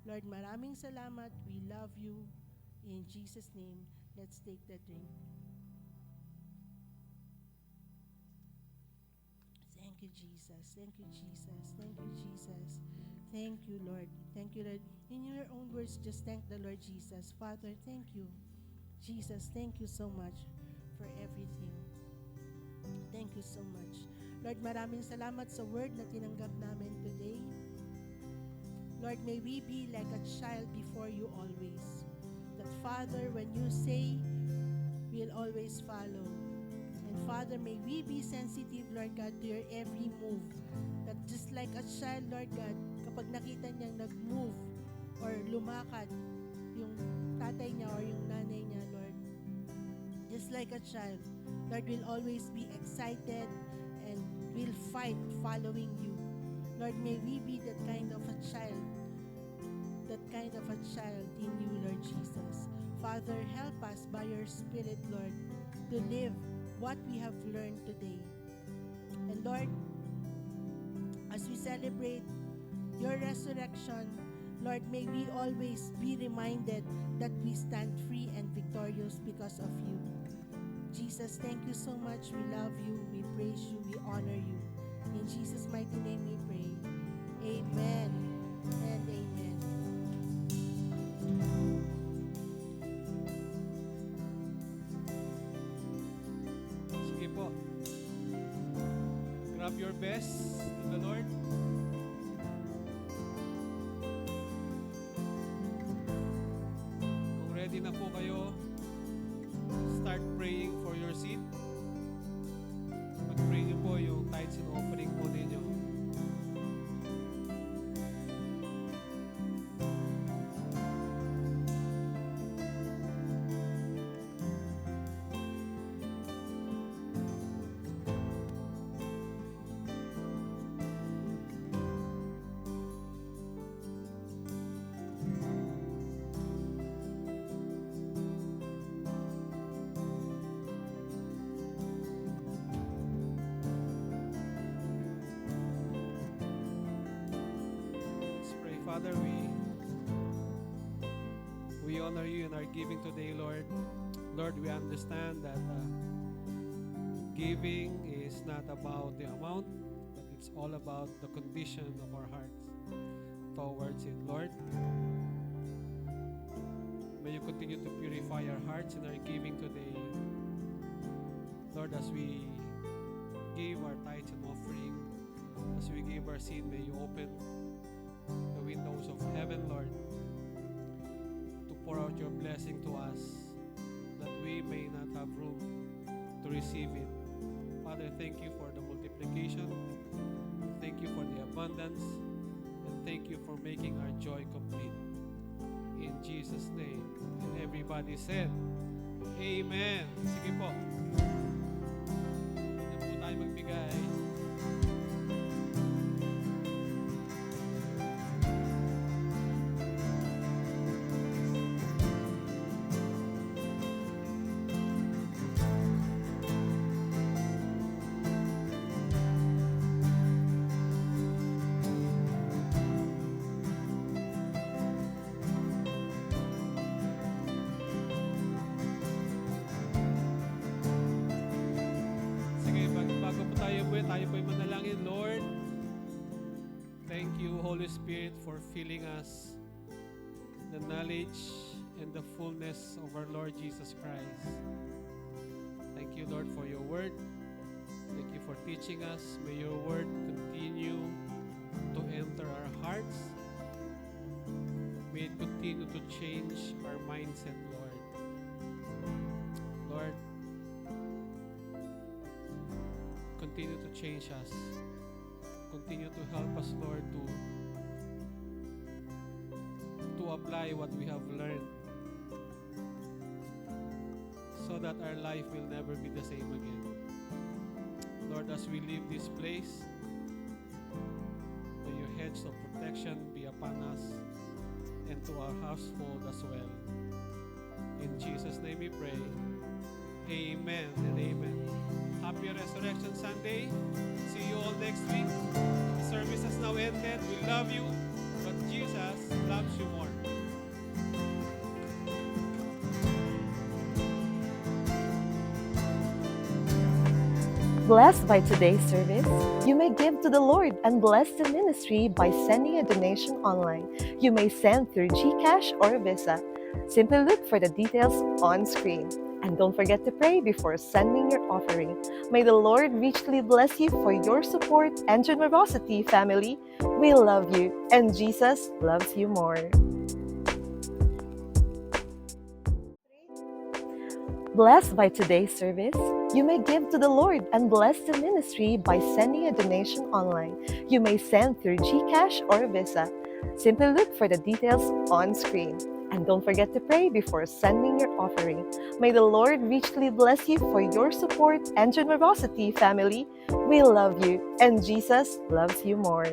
Lord, maraming salamat. We love you. In Jesus' name, let's take the drink. Thank you, Jesus. Thank you, Jesus. Thank you, Jesus. Thank you, Lord. Thank you, Lord. In your own words, just thank the Lord Jesus. Father, thank you. Jesus, thank you so much for everything. Thank you so much. Lord, maraming salamat sa word na tinanggap namin today. Lord, may we be like a child before you always. That Father, when you say, we'll always follow. And Father, may we be sensitive, Lord God, to your every move. That just like a child, Lord God, kapag nakita niyang nag-move or lumakad yung tatay niya or yung nanay niya, Lord, just like a child, Lord, will always be excited and will fight following you. Lord, may we be that kind of a child in you, Lord Jesus. Father, help us by your Spirit, Lord, to live what we have learned today. And Lord, as we celebrate your resurrection, Lord, may we always be reminded that we stand free and victorious because of you. Jesus, thank you so much. We love you, we praise you, we honor you. In Jesus' mighty name we pray. Amen and amen. Sige po. Grab your best to the Lord. Kung ready na po kayo, start praying for your seed. Mag-pray niyo po yung tithes and offering po ninyo. Father, we honor you in our giving today, Lord. Lord, we understand that giving is not about the amount, but it's all about the condition of our hearts towards it, Lord. May you continue to purify our hearts in our giving today. Lord, as we give our tithes and offering, as we give our seed, may you open the windows of heaven, Lord, to pour out your blessing to us, that we may not have room to receive it. Father, thank you for the multiplication, thank you for the abundance, and thank you for making our joy complete. In Jesus' name. And everybody said, Amen. Sige po. tayo po'y manalangin. Lord, thank you, Holy Spirit, for filling us the knowledge and the fullness of our Lord Jesus Christ. Thank you, Lord, for your word. Thank you for teaching us. May your word continue to enter our hearts. May it continue to change our mindset, Lord. Lord, continue to change us. Continue to help us, Lord, to apply what we have learned, so that our life will never be the same again. Lord, as we leave this place, may your hedge of protection be upon us and to our household as well. In Jesus' name we pray. Amen and amen. Happy Resurrection Sunday. See you all next week. The service has now ended. We love you, but Jesus loves you more. Blessed by today's service, you may give to the Lord and bless the ministry by sending a donation online. You may send through GCash or Visa. Simply look for the details on screen. And don't forget to pray before sending your offering. May the Lord richly bless you for your support and generosity, family. We love you, and Jesus loves you more. Blessed by today's service, you may give to the Lord and bless the ministry by sending a donation online. You may send through GCash or Visa. Simply look for the details on screen. And don't forget to pray before sending your offering. May the Lord richly bless you for your support and generosity, family. We love you, and Jesus loves you more.